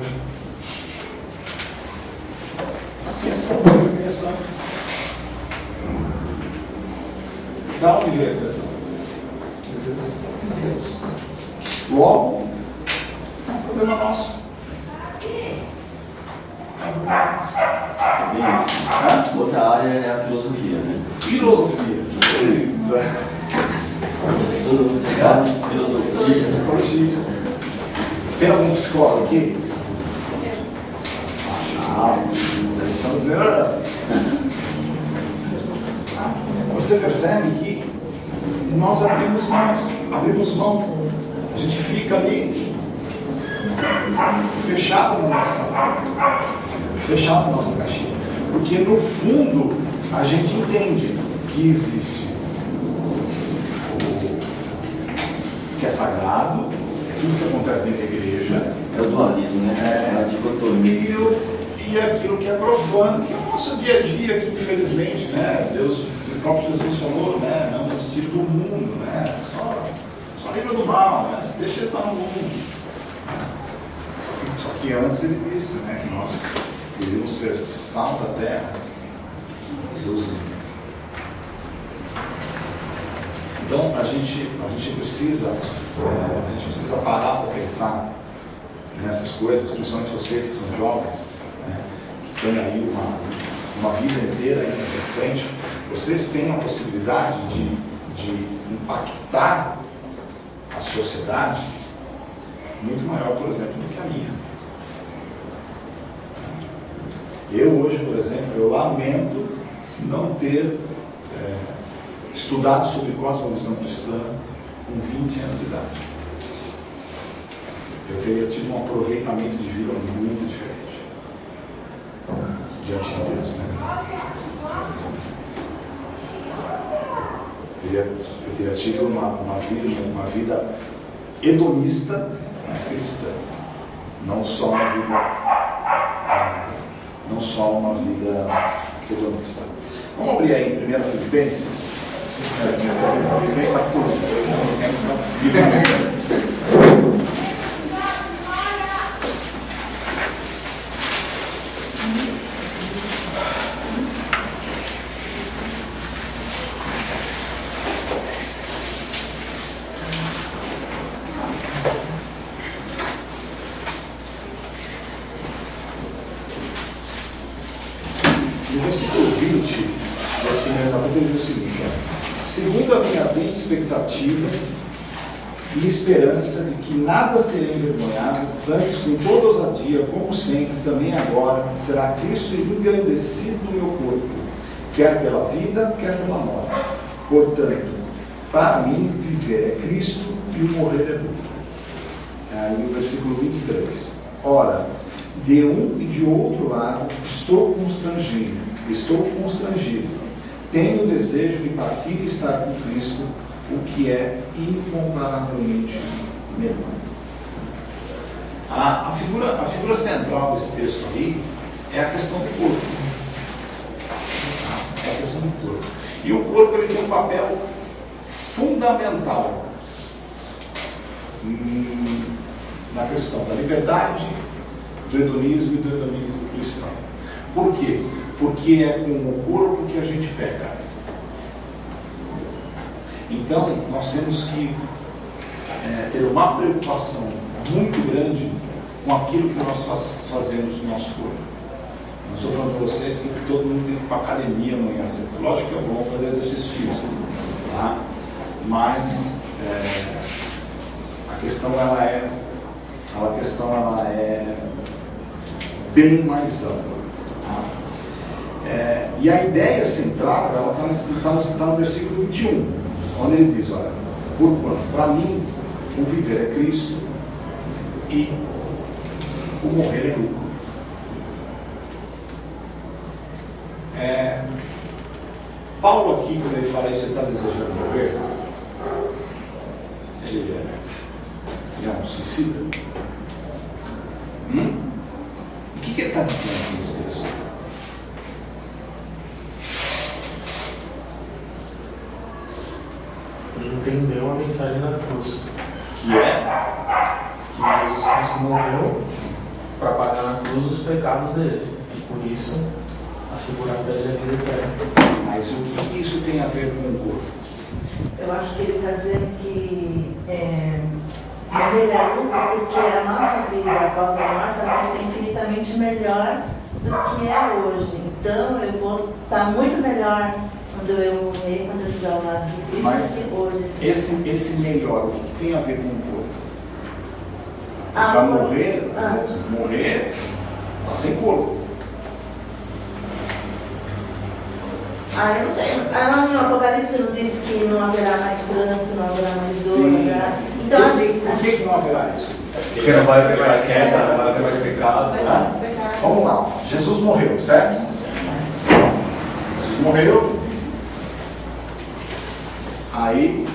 A ciência trabalha com a criação. Da onde veio a criação? Deus. Logo, é um problema nosso. Outra área é a filosofia, né? Filosofia. Filosofia, psicologia. Tem algum psicólogo aqui? Estamos melhorando. Você percebe que nós abrimos mão. A gente fica ali fechado na nossa caixinha. Porque no fundo a gente entende que existe o que é sagrado, tudo que acontece dentro da igreja. É o dualismo, né? É a dicotomia. E aquilo que é profano, que é o nosso dia a dia, que infelizmente, né, Deus, o próprio Jesus falou, né, não é o estilo do mundo, né, só livra do mal, né, deixa ele estar no mundo. Só que antes ele disse, né, que nós deveríamos ser sal da terra. Deus livre. Então a gente precisa parar para pensar nessas coisas, principalmente vocês que são jovens, né, que têm aí uma vida inteira ainda pela frente. Vocês têm a possibilidade de impactar a sociedade muito maior, por exemplo, do que a minha. Eu hoje, por exemplo, eu lamento não ter estudado sobre cosmovisão cristã com 20 anos de idade. Eu teria tido um aproveitamento de vida muito diferente diante de Deus, né? Assim, eu teria tido uma vida hedonista, mas cristã. Não só uma vida hedonista. Vamos abrir aí em 1 Filipenses. Filipenses está tudo. versículo 20 desse primeiro capítulo diz o seguinte: segundo a minha ardente expectativa e esperança de que nada serei envergonhado, antes com toda ousadia, como sempre, também agora, será Cristo engrandecido no meu corpo, quer pela vida, quer pela morte. Portanto, para mim, viver é Cristo e o morrer é lucro. Aí o versículo 23. Ora, de um e de outro lado, estou constrangido. Tenho o desejo de partir e estar com Cristo, o que é incomparavelmente melhor. A figura central desse texto aí é a questão do corpo. É a questão do corpo. E o corpo ele tem um papel fundamental na questão da liberdade, do hedonismo e do hedonismo cristão. Por quê? Porque é com o corpo que a gente peca. Então, nós temos que ter uma preocupação muito grande com aquilo que nós fazemos no nosso corpo. Não estou falando para vocês que todo mundo tem que ir para a academia amanhã cedo. Lógico que é bom fazer exercício físico, tá? Mas a questão ela é bem mais ampla. Tá? E a ideia central ela está no versículo 21, onde ele diz: olha, porquanto para mim o viver é Cristo e o morrer é lucro. Paulo aqui, quando ele fala isso, ele está desejando morrer. Ele é um suicida. O que ele está dizendo nesse texto? Ele entendeu a mensagem da cruz. Que é? Que Jesus Cristo morreu para pagar na cruz os pecados dele. E por isso, assegurar para ele a vida eterna. Mas o que isso tem a ver com o corpo? Eu acho que ele está dizendo que morrer é lucro porque a nossa vida após a morte vai ser infinitamente melhor do que é hoje. Então eu vou estar muito melhor quando eu morrer, quando eu estiver ao lado de Cristo, Mas do que hoje. esse melhor, o que tem a ver com o corpo? Ah, Para morrer. morrer, está sem corpo. Eu não sei. No Apocalipse não diz que não haverá mais pranto, não haverá mais dor, não haverá. Então, Por que não haverá isso? Porque não vai haver mais queda, não vai haver mais pecado. Vamos lá. Jesus morreu, certo? Jesus morreu. Aí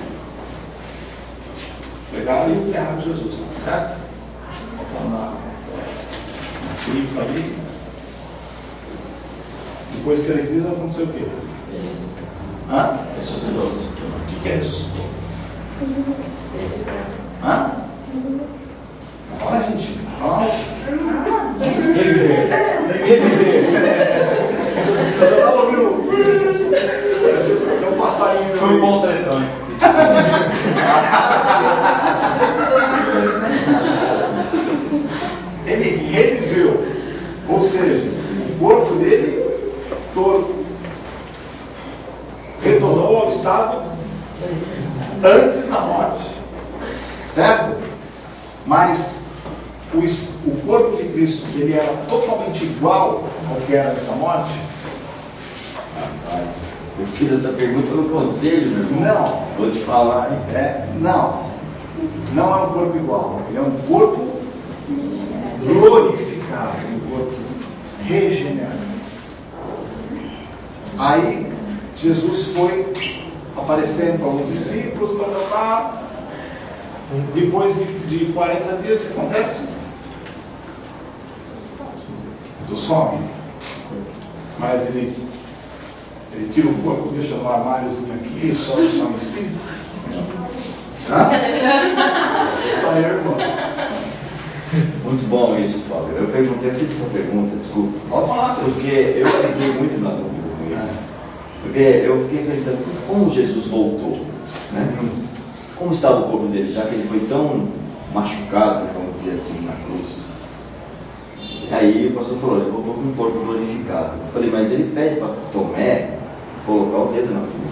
pegaram e enterraram Jesus, certo? Botaram na cripta ali. Depois que eles dizem, aconteceu o quê? Ressuscitou. O que é ressuscitou? Fala, gente. Fala. Eu só estava ouvindo. Tem um passarinho. Foi um bom tretão. Ele reviveu. Ou seja, o corpo dele todo retornou ao estado antes da morte, certo? Mas o corpo de Cristo, ele era totalmente igual ao que era antes da morte? Rapaz, eu fiz essa pergunta no conselho, meu irmão. Não. Vou te falar, hein? Não é um corpo igual, ele é um corpo glorificado, um corpo regenerado. Aí Jesus foi aparecendo para os discípulos, depois de 40 dias, o que acontece? Jesus some. Mas ele tira o corpo, deixa no armáriozinho aqui e só no espírito. Você está aí, irmão. Muito bom isso, Fábio. Eu fiz essa pergunta, desculpa. Pode falar, senhor. Porque eu fiquei muito na dúvida com isso. Porque eu fiquei pensando, como Jesus voltou? Né? Como estava o corpo dele, já que ele foi tão machucado, vamos dizer assim, na cruz? Aí o pastor falou, ele voltou com um corpo glorificado. Eu falei, mas ele pede para Tomé colocar o dedo na ferida.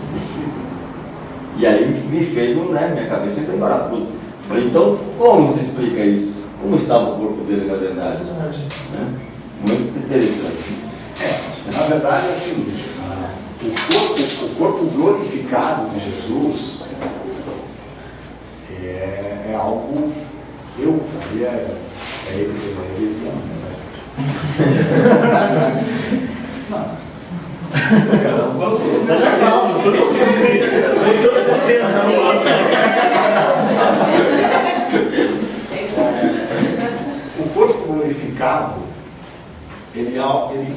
E aí me fez, minha cabeça entrou em parafuso. Eu falei, então como se explica isso? Como estava o corpo dele na verdade? Né? Muito interessante. Na verdade, é assim, o corpo glorificado de Jesus é algo, heresia, não. O corpo glorificado, ele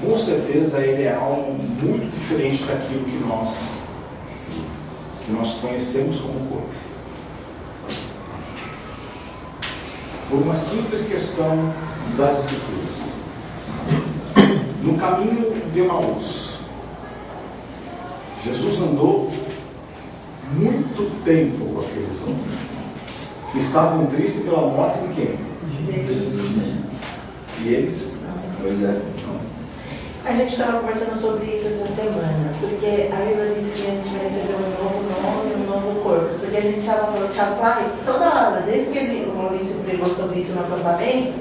com certeza ele é algo muito diferente daquilo que nós conhecemos como corpo. Por uma simples questão das Escrituras. No caminho de Emaús, Jesus andou muito tempo com aqueles homens que estavam tristes pela morte de quem? E eles? Pois é. A gente estava conversando sobre isso essa semana, porque a Bíblia diz que a gente vai receber um novo nome, um novo corpo. Porque a gente estava falando, Thiago, toda hora, desde que o Maurício pregou sobre isso no acampamento,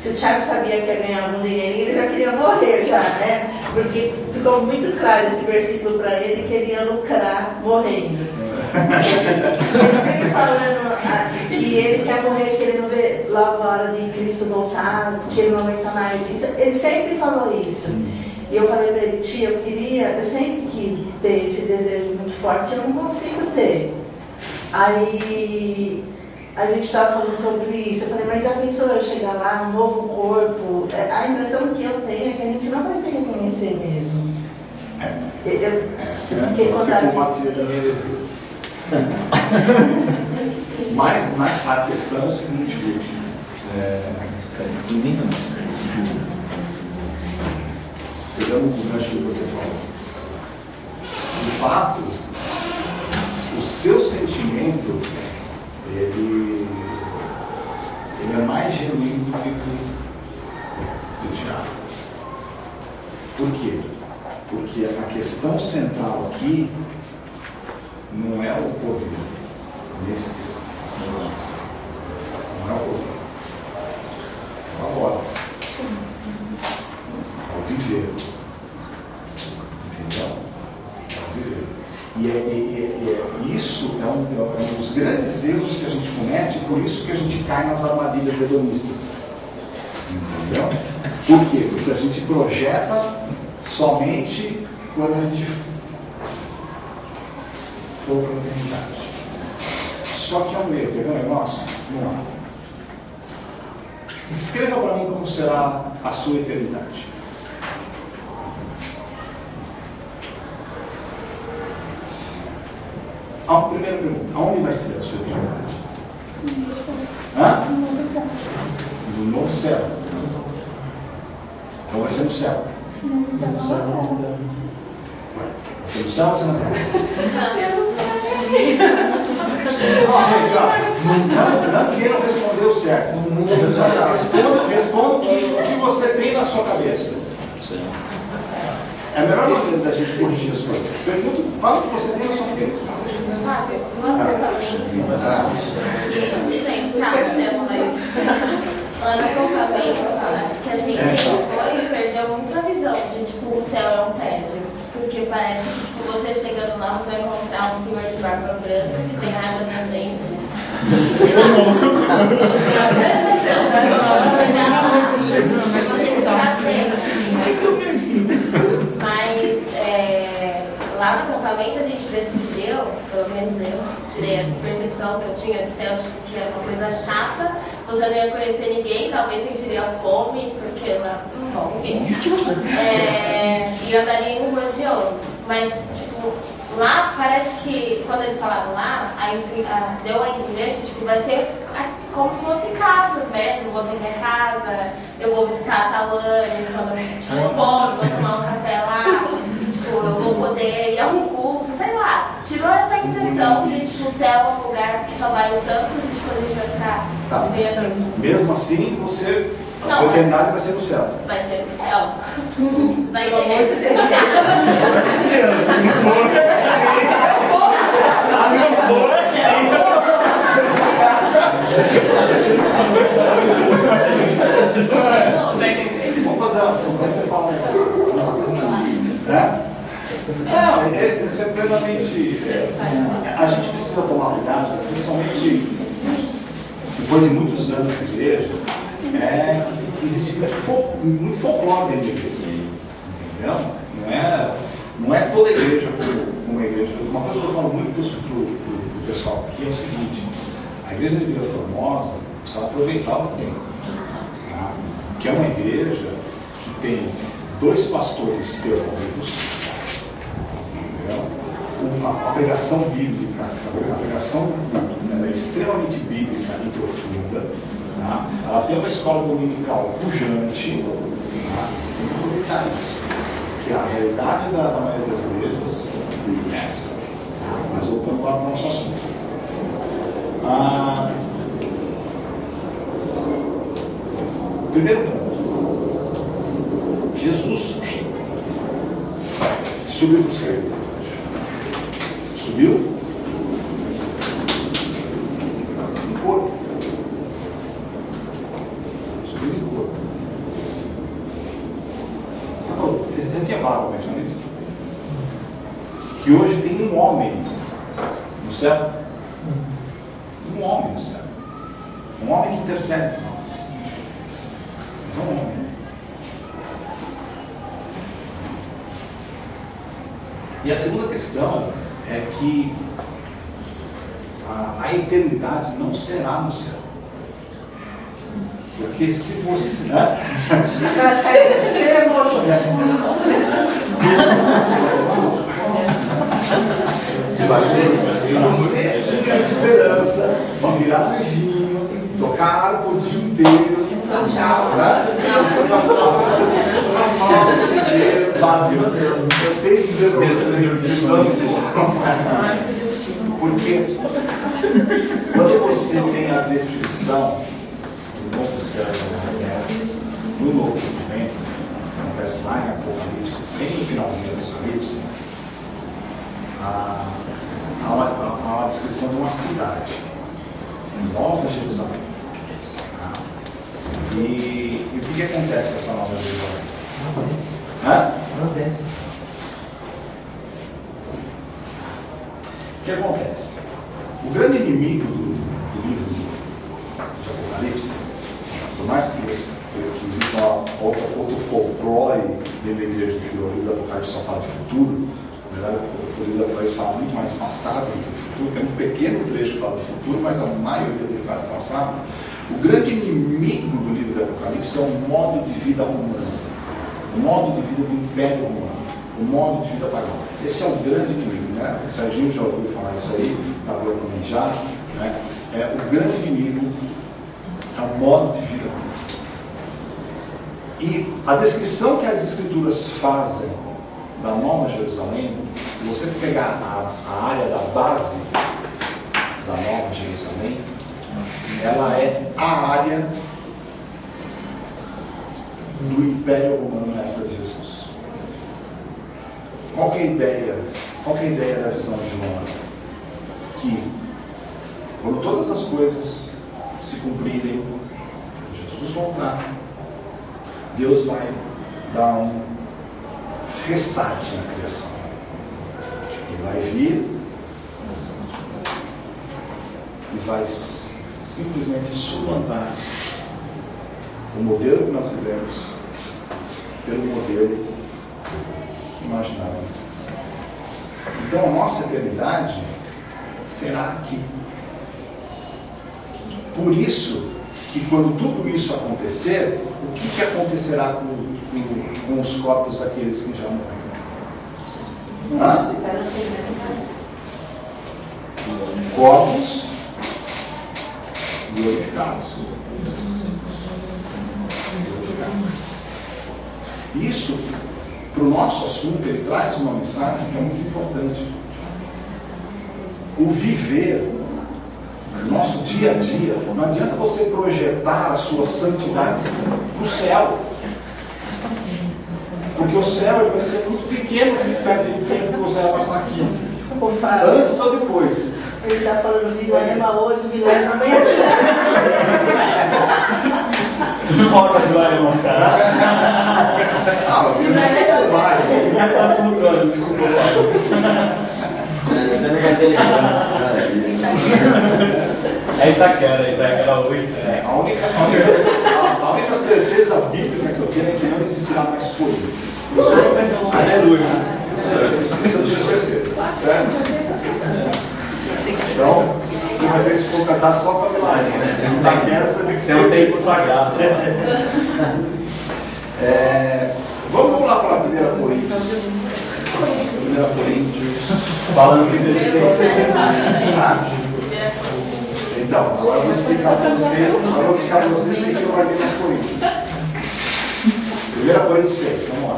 se o Thiago sabia que ia ganhar algum dinheirinho, ele já queria morrer, né? Porque ficou muito claro esse versículo para ele que ele ia lucrar morrendo. Ele fica falando que ele quer morrer, que ele não vê logo a hora de Cristo voltar, que ele não aguenta mais. Então, ele sempre falou isso. E eu falei para ele, tia, eu sempre quis ter esse desejo muito forte, eu não consigo ter. Aí a gente estava falando sobre isso, eu falei, mas já pensou eu chegar lá, um novo corpo? A impressão que eu tenho é que a gente não vai se reconhecer mesmo. Você compartilha da minha heresia. Mas a questão é o seguinte, pegando o gancho que você falou, de fato, o seu sentimento ele é mais genuíno do que do Tiago. Por quê? Porque a questão central aqui não é o poder nesse texto. Não é o poder. É a voz. É o viver. Entendeu? É o viver. E isso é um dos grandes erros que a gente comete, por isso que a gente cai nas armadilhas hedonistas. Entendeu? Por quê? Porque a gente projeta somente quando a gente for para a eternidade. Só que é um erro, quer ver um negócio? Vamos lá. Escreva para mim como será a sua eternidade. A primeira pergunta, aonde vai ser a sua eternidade? Hã? No novo céu. Então vai ser no céu. Vai ser no céu ou vai ser na terra? Eu não sei. Gente, não queiram responder o certo. Responda o que você tem na sua cabeça. É a melhor maneira da gente corrigir as coisas. Pergunta, fala o que você tem na sua cabeça. Fábio, no acampamento, lá no acampamento, acho que a gente foi e perdeu muito a visão de, tipo, o céu é um tédio. Porque parece que, tipo, você chegando lá, você vai encontrar um senhor de barba branca que tem raiva da gente. E, sei lá, você ficar sempre. Mas lá no acampamento a gente decidiu, pelo menos eu tirei essa percepção que eu tinha de céu, tipo, que era uma coisa chata, você não ia conhecer ninguém, talvez sentiria fome, porque lá não vão ver. E andaria em ruas de ônibus. Mas, tipo, lá parece que, quando eles falaram lá, deu a entender que, tipo, vai ser como se fosse casas mesmo. Vou ter minha casa, eu vou visitar a Tawane, quando eu tiver fome, vou tomar um café lá, tipo, eu vou poder ir a um culto, sei lá. Tirou essa impressão de, tipo, o céu é um lugar que só vai os santos e, tipo, a gente vai ficar Tá, mesmo assim, você A sua eternidade vai ser no céu. Vai ser no céu. Vai Pelo amor de ter. Deus. Vamos fazer vamos falar um negócio. Não, isso é plenamente. A gente precisa tomar cuidado, principalmente depois de muitos anos de igreja, existe muito folclore dentro da igreja. Entendeu? Não é toda igreja como a igreja. Uma coisa que eu falo muito para o pessoal aqui é o seguinte: a igreja de Vila Formosa precisa aproveitar o tempo. Tá? Que é uma igreja que tem 2 pastores teólogos. A pregação bíblica, a pregação é extremamente bíblica e profunda. Tá? Ela tem uma escola dominical pujante. Tá? Tem que aproveitar isso. Que a realidade da maioria das igrejas é essa. Tá? Mas voltando para o nosso assunto. Primeiro ponto. Jesus subiu para o céu. Subiu em corpo. Subiu em corpo. Já tinha parado para pensar nisso? Que hoje tem um homem no céu. Um homem no céu. Um homem que intercede por nós. Mas é um homem. E a segunda questão é que a eternidade não será no céu. Porque se você. Se você tinha a esperança de virar anjinho, tocar harpa o dia inteiro, eu tenho que dizer para você, porque quando você tem a descrição do novo céu e nova terra no Novo Testamento, acontece lá em Apocalipse, bem no finalzinho do Apocalipse, há uma descrição de uma cidade, Nova Jerusalém. E o que acontece com essa Nova Jerusalém? O que acontece? O grande inimigo do livro de Apocalipse, por mais que exista outro folclore dentro da igreja, que o livro do Apocalipse só fala de futuro, na verdade, o livro do Apocalipse fala muito mais do passado do que do futuro, tem um pequeno trecho que fala do futuro, mas a maioria dele fala do passado. O grande inimigo do livro do Apocalipse é o modo de vida humano, o modo de vida do Império Romano, o modo de vida pagão. Esse é o grande inimigo, né? O Serginho já ouviu falar isso aí, Gabriel também já, né? O grande inimigo é o modo de vida humano. E a descrição que as Escrituras fazem da Nova Jerusalém, se você pegar a área da base da Nova Jerusalém, ela é a área do Império Romano na época de Jesus. Qual que é a ideia da visão de João? Que quando todas as coisas se cumprirem, Jesus voltar, Deus vai dar um restart na criação. Ele vai vir e vai simplesmente suplantar o modelo que nós vivemos pelo modelo imaginário. Então a nossa eternidade será aqui. Por isso que quando tudo isso acontecer, o que acontecerá com os corpos daqueles que já morreram? Corpos glorificados. Isso, para o nosso assunto, ele traz uma mensagem que é muito importante. O viver, o nosso dia a dia, não adianta você projetar a sua santidade para o céu. Porque o céu ele vai ser muito pequeno perto do tempo que você vai passar aqui. Antes ou depois? Ele está falando Vilema hoje, Vilema amanhã. Não pode ajudar, irmão, cara. Ah, o Vilema é mais. Já tá flutuando, desculpa, Paulo. Você não vai ter lembrança. É Itaquera 8. A única certeza bíblica que eu tenho é que não existirá mais políticas. Aleluia. Isso eu tenho certeza. Certo? Então, você vai ter que se contratar só para milagre, né? Itaquera você tem que ser sempre sagrado. Vamos lá para 1 Coríntios. 1 Coríntios. Falando que Deus Então, agora eu vou explicar para vocês, o que eu vai ter nas Coríntios. 1 Coríntios 6, vamos lá.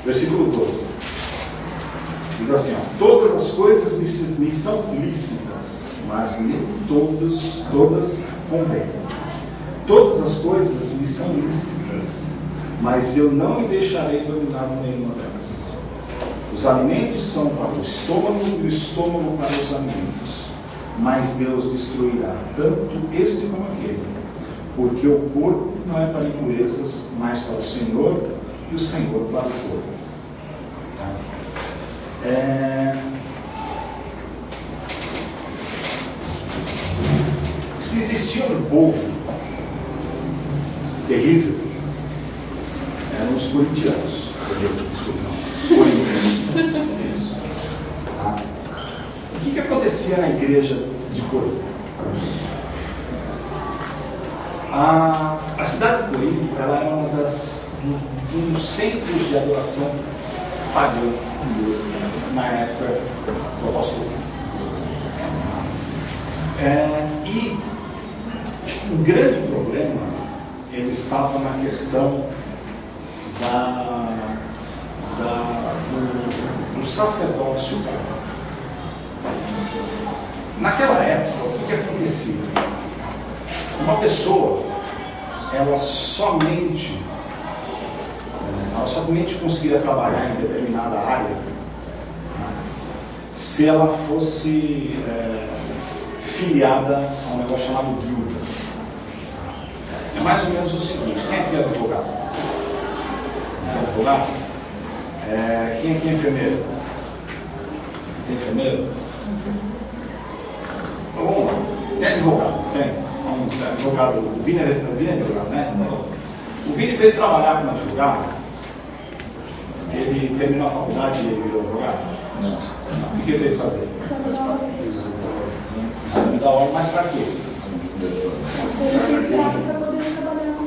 Versículo 12. Diz assim, ó, todas as coisas me são lícitas, mas nem todas convêm. Todas as coisas me são lícitas, mas eu não me deixarei dominar por nenhuma delas. Os alimentos são para o estômago e o estômago para os alimentos, mas Deus destruirá tanto esse como aquele, porque o corpo não é para impurezas, mas para o Senhor, e o Senhor para o corpo. Se existia um povo terrível, eram os corintianos. Desculpa, não. Os coríntios. Tá? O que acontecia na igreja de Corinto? A cidade de Corinto, ela era um dos centros de adoração pagã na época do apóstolo. E o grande problema ele estava na questão do sacerdócio pagão. Naquela época, o que acontecia? Uma pessoa, ela somente conseguiria trabalhar em determinada área, né, se ela fosse filiada a um negócio chamado guilda. É mais ou menos o seguinte: quem aqui é advogado? Não é advogado? Quem aqui é enfermeiro? Tem enfermeiro? Então vamos lá. Tem advogado? Tem. Advogado, o Vini é advogado, né? O Vini, para ele trabalhar como advogado, ele terminou a faculdade e ele virou advogado? Não. O que ele teve que fazer? Exame da ordem, mas para quê?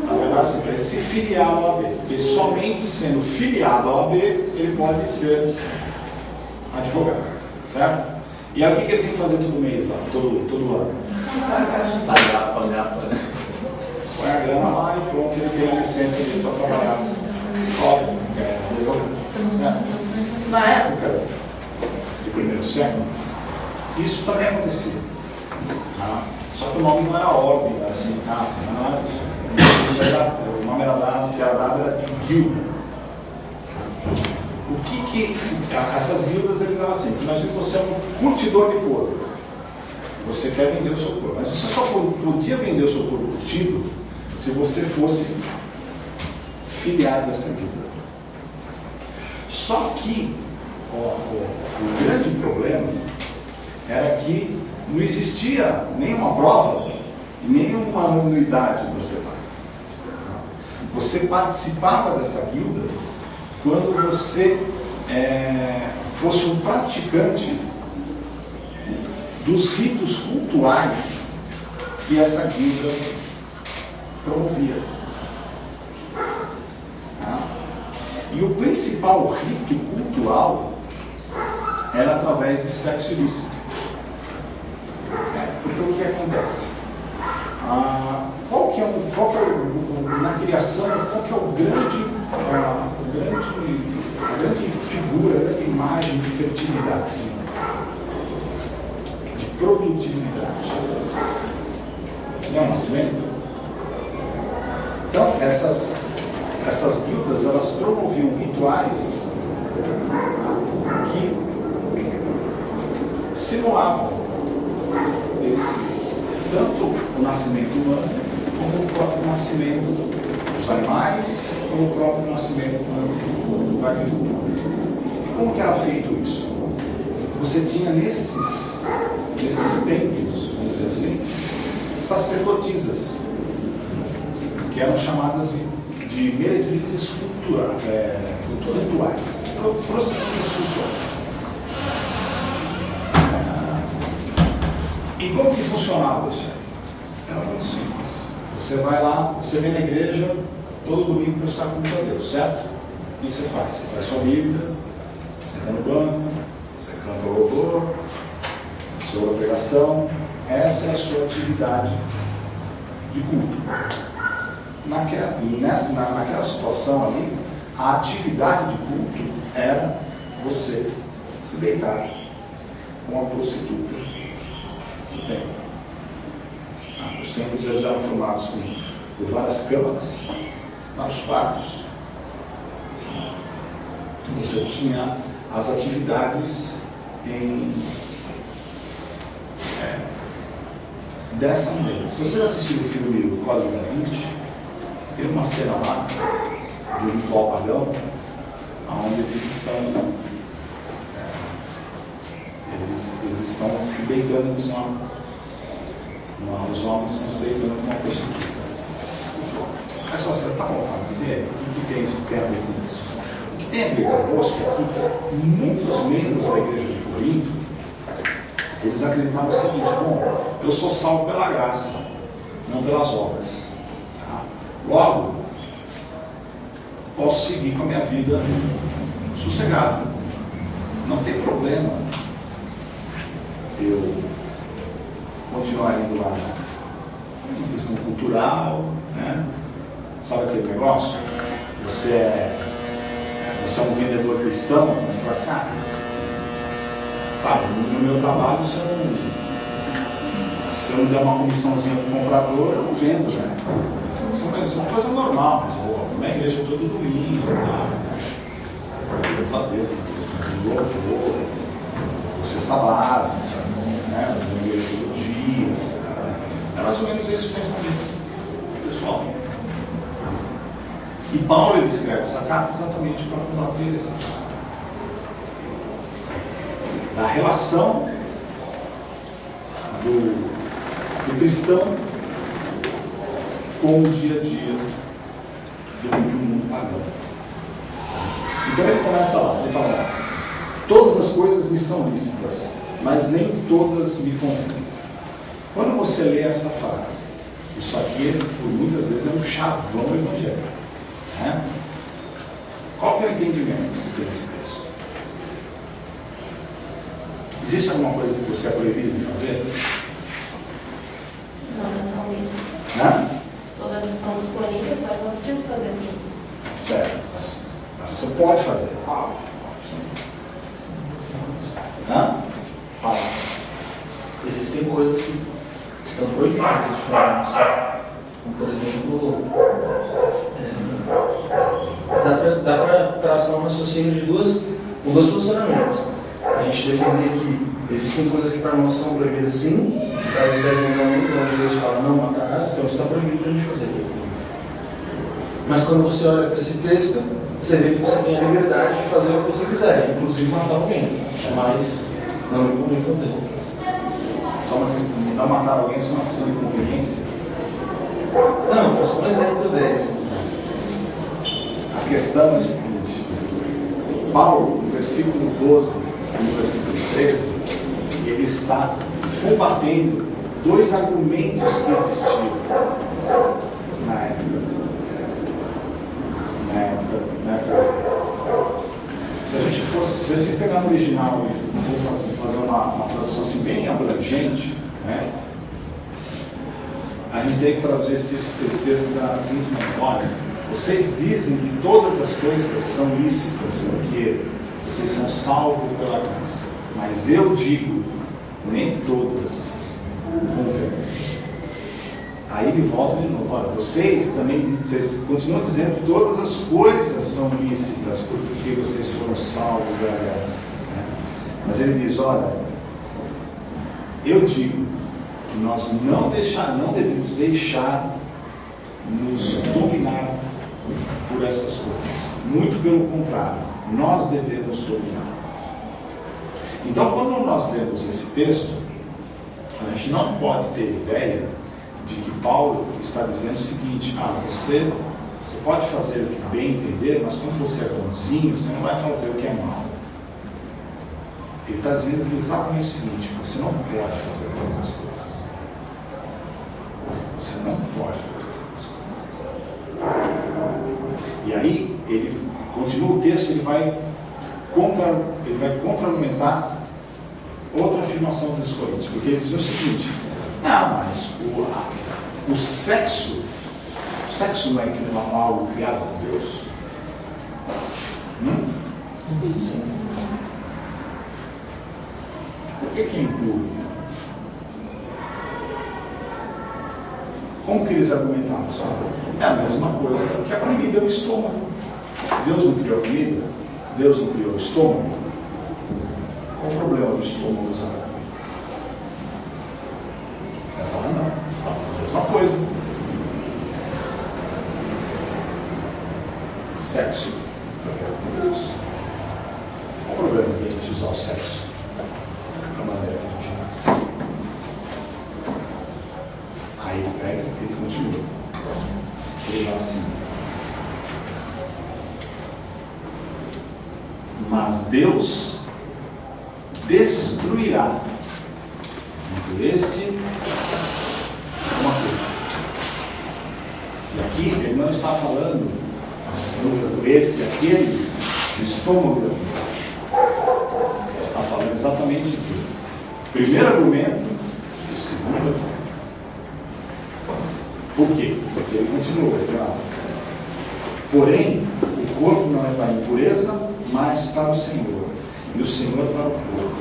Na verdade, para ele se filiar à OAB, porque somente sendo filiado à OAB ele pode ser advogado, certo? E aí o que ele tem que fazer todo mês lá, todo ano? Pagar. Põe a grana lá e pronto, ele tem a licença de para trabalhar. Na época do primeiro século, isso também acontecia. Só que o nome não era ordem, era sindicato, não era nada disso. O nome que era dado era de guilda. Essas guildas eles eram assim: imagina que você é um curtidor de couro. Você quer vender o seu corpo, mas você só podia vender o seu corpo curtido se você fosse filiado dessa guilda. Só que o grande problema era que não existia nenhuma prova e nenhuma anuidade para você pagar. Você participava dessa guilda quando você fosse um praticante dos ritos cultuais que essa guilda promovia. E o principal rito cultural era através de sexo ilícito. Então o que acontece? Qual que é na criação, qual que é a grande figura, a grande imagem de fertilidade, de produtividade? É o nascimento. Então, essas guildas, elas promoviam rituais que simulavam tanto o nascimento humano, como o próprio nascimento dos animais, como o próprio nascimento da agricultura. E como que era feito isso? Você tinha nesses templos, vamos dizer assim, sacerdotisas, que eram chamadas de meretrizes rituais, prostitutas culturais. E como que funcionava isso? Era muito simples. Você vai lá, você vem na igreja todo domingo prestar conta a Deus, certo? O que você faz? Você faz sua Bíblia, você senta no banco, você canta o louvor, você ouve a pregação. Essa é a sua atividade de culto. Naquela situação ali, a atividade de culto era você se deitar com a prostituta do templo. Os templos eles eram formados por várias câmaras, vários quartos. Você tinha as atividades dessa maneira. Se você assistiu o filme O Código da Vinci, tem uma cena lá de um ritual pagão, onde eles estão se deitando com os homens estão se deitando com uma prostituta. Aí você fala, tá bom, mas e aí, o que tem isso tem a ver com isso? O que tem a ver conosco é que muitos membros da igreja de Corinto, eles acreditavam o seguinte: bom, eu sou salvo pela graça, não pelas obras. Tá? Logo, posso seguir com a minha vida sossegado. Não tem problema eu continuar indo lá. É uma questão cultural, né? Sabe aquele negócio? Você é um vendedor cristão, mas você fala assim, sabe, no meu trabalho, se eu não der uma comissãozinha para o comprador, eu não vendo, né? Isso é uma coisa normal, mas na igreja todo domingo, louvor, cesta básica, né? Na igreja todo dia. É mais ou menos esse pensamento pessoal. E Paulo ele escreve essa carta exatamente para combater essa questão da relação do cristão com o dia a dia do mundo pagão. Então ele começa lá, ele fala: todas as coisas me são lícitas, mas nem todas me convêm. Quando você lê essa frase, isso aqui por muitas vezes é um chavão evangélico, né? Qual que é o entendimento que você tem nesse texto? Existe alguma coisa que você é proibido de fazer? Não, não são isso. Né? Toda a questão dos Coríntios, nós não precisamos fazer aquilo. Certo, mas você pode fazer. Existem coisas que estão proibidas de fazer. Como, por exemplo, dá para traçar um raciocínio de dois posicionamentos. A gente defender que existem coisas que para nós são proibidas sim, que para os 10 mandamentos, onde Deus fala não matarás, então isso está proibido para a gente fazer. Mas quando você olha para esse texto, você vê que você tem a liberdade de fazer o que você quiser, inclusive matar alguém, mas não me convém fazer. Só uma questão, não matar alguém é só uma questão de conveniência? Não, foi só um exemplo desse. A questão é a seguinte: Paulo, no versículo 12 e no versículo 13, ele está combatendo dois argumentos que existiam na época. Se a gente pegar no original e fazer uma tradução assim bem abrangente, né, gente tem que traduzir esse texto da seguinte maneira: olha, vocês dizem que todas as coisas são lícitas porque vocês são salvos pela graça, mas eu digo, nem todas convêm. Aí ele volta de novo: olha, vocês continuam dizendo que todas as coisas são lícitas porque vocês foram salvos pela graça, né? Mas ele diz: olha, eu digo que nós não devemos deixar nos dominar por essas coisas. Muito pelo contrário, nós devemos dominar. Então, quando nós lemos esse texto, a gente não pode ter ideia de que Paulo está dizendo o seguinte: você pode fazer o que bem entender, mas quando você é bonzinho, você não vai fazer o que é mal. Ele está dizendo que exatamente o seguinte: você não pode fazer todas as coisas. Você não pode fazer todas as coisas. E aí, ele continua o texto, ele vai contra-argumentar outra afirmação dos Coríntios, porque ele diz o seguinte: mas o sexo não é algo criado por Deus? Sim. Por que é impuro? Como que eles argumentaram isso? É a mesma coisa que a comida é o estômago. Deus não criou a comida? Deus não criou o estômago? Qual o problema do estômago usar a comida? Vai falar não. É a mesma coisa. Sexo foi criado por Deus. Qual o problema de a gente usar o sexo da maneira que a gente faz? Aí ele pega e ele continua. Ele fala assim: mas Deus destruirá entre este uma coisa. E aqui ele não está falando do esse e aquele do estômago da vida. Ele está falando exatamente do primeiro argumento e do segundo argumento. Por quê? Porque ele continua, ele fala: porém, o corpo não é para a impureza, mas para o Senhor, e o Senhor para o corpo.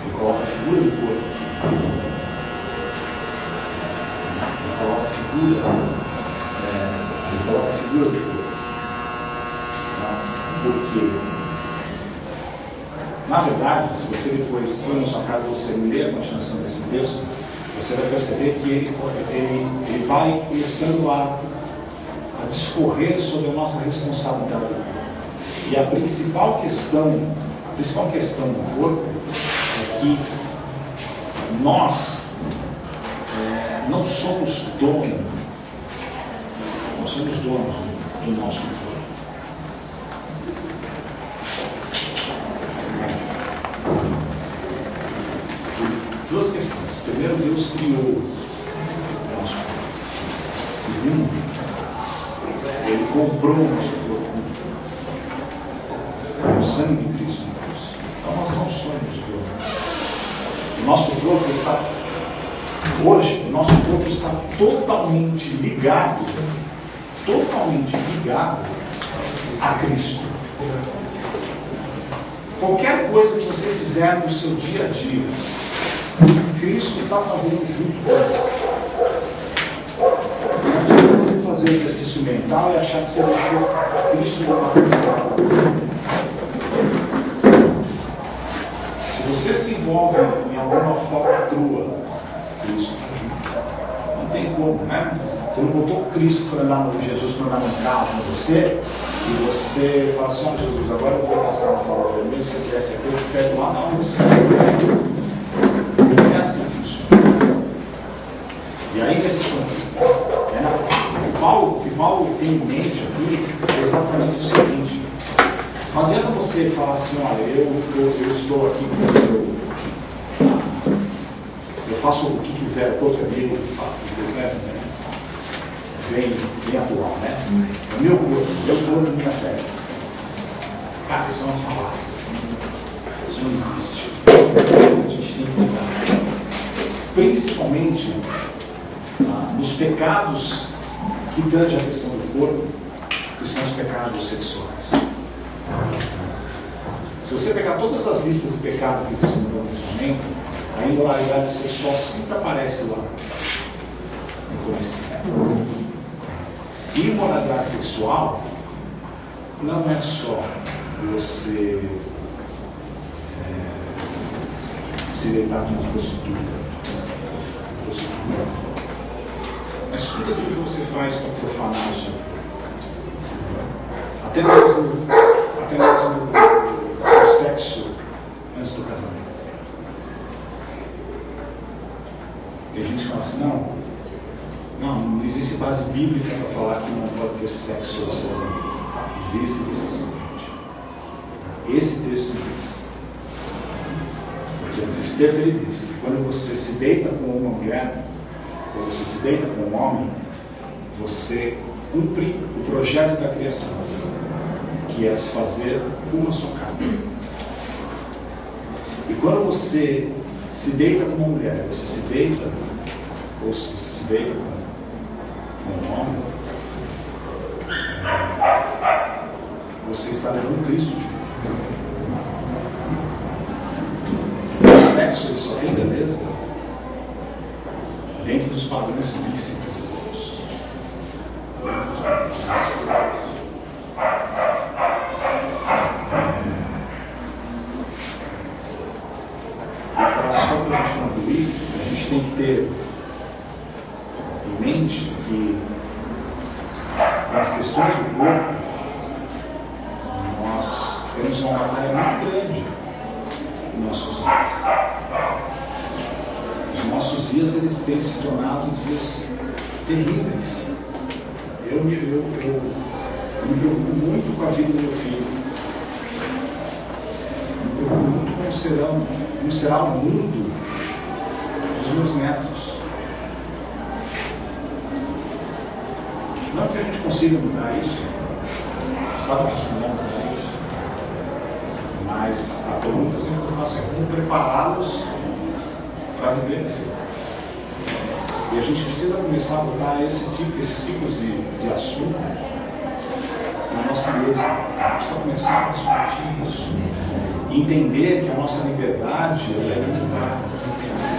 Ele coloca a figura do corpo. Ele coloca a figura do corpo. Porque, na verdade, se você depois for na sua casa, você ler a continuação desse texto, você vai perceber que ele vai começando a discorrer sobre a nossa responsabilidade. E a principal questão do corpo é que nós não somos donos do nosso corpo. Duas questões. Primeiro, Deus criou o nosso corpo. Segundo, Ele comprou o nosso corpo com o sangue de Cristo na cruz. Então nós não somos donos. O nosso corpo está totalmente ligado a Cristo. Qualquer coisa que você fizer no seu dia a dia, Cristo está fazendo junto com você. Não adianta você fazer exercício mental e achar que você deixou Cristo botar por fora. Se você se envolve em alguma falcatrua, Cristo está junto. Não tem como, né? Você não botou Cristo para andar Jesus para andar no carro com você, e você fala assim: Jesus, agora eu vou passar no farol vermelho, se você tivesse aqui, eu te pego lá, não, você não é assim que funciona. E aí, nesse ponto, o que Paulo tem em mente aqui é exatamente o seguinte: não adianta você falar assim: olha, eu estou aqui eu faço o que quiser, o outro é meu, faço o que quiser, né? Bem atual, né? É meu corpo, minhas regras. Cara, isso é uma falácia. Isso não existe. A gente tem que cuidar. principalmente nos pecados que tangem a questão do corpo, que são os pecados sexuais. Se você pegar todas as listas de pecados que existem no Novo Testamento, a imoralidade sexual sempre aparece lá no começo. Imoralidade sexual não é só você se deitar com uma prostituta, mas tudo aquilo que você faz para profanar o seu corpo. Até mesmo o sexo antes do casamento. Tem gente que fala assim, não existe base bíblica para falar que não pode ter sexo antes do casamento. Existe sim. Esse texto diz. Porque esse texto ele diz que quando você se deita com uma mulher, quando você se deita com um homem, você cumpre o projeto da criação, que é se fazer uma só carne. E quando você se deita com uma mulher, você se deita, ou se você se deita com um homem, você está levando Cristo junto. O sexo ele só tem beleza dentro dos padrões lícitos de Deus. Só para a gente concluir, a gente tem que ter em mente que para as questões do corpo, nós temos uma batalha muito grande nos nossos dias. Os nossos dias eles têm se tornado dias terríveis. Eu me preocupo muito com a vida do meu filho. Me preocupo muito com como será o mundo dos meus netos. Não que a gente consiga mudar isso, sabe que a gente não vai mudar isso, mas a pergunta sempre que eu faço é como prepará-los para viver esse lugar. E a gente precisa começar a botar esses tipos de assuntos na nossa mesa. A gente precisa começar a discutir isso. Entender que a nossa liberdade é limitada,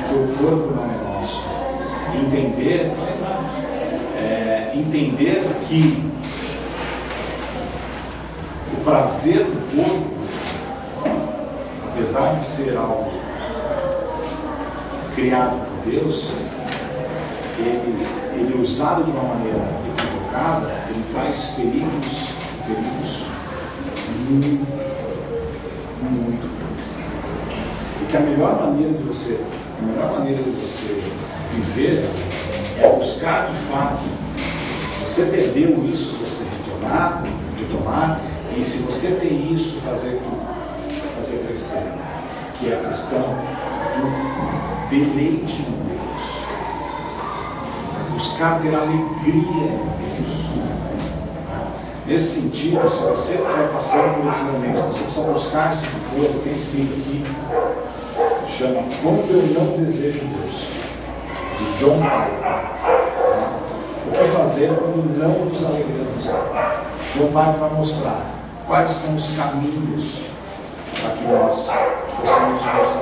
que o corpo não é nosso. Entender que o prazer do corpo, apesar de ser algo criado por Deus, ele usado de uma maneira equivocada, ele traz perigos muito grandes. E que a melhor maneira de você viver é buscar de fato, se você perdeu isso, você retomar, e se você tem isso, fazer crescer, que é a questão do deleite em Deus. Buscar ter alegria em Deus. Nesse sentido, se você estiver passando por esse momento, você precisa buscar esse tipo de coisa. Tem esse livro aqui, chama Quando Eu Não Desejo Deus, de John Piper. O que fazer quando não nos alegramos? John Piper vai mostrar quais são os caminhos para que nós possamos nos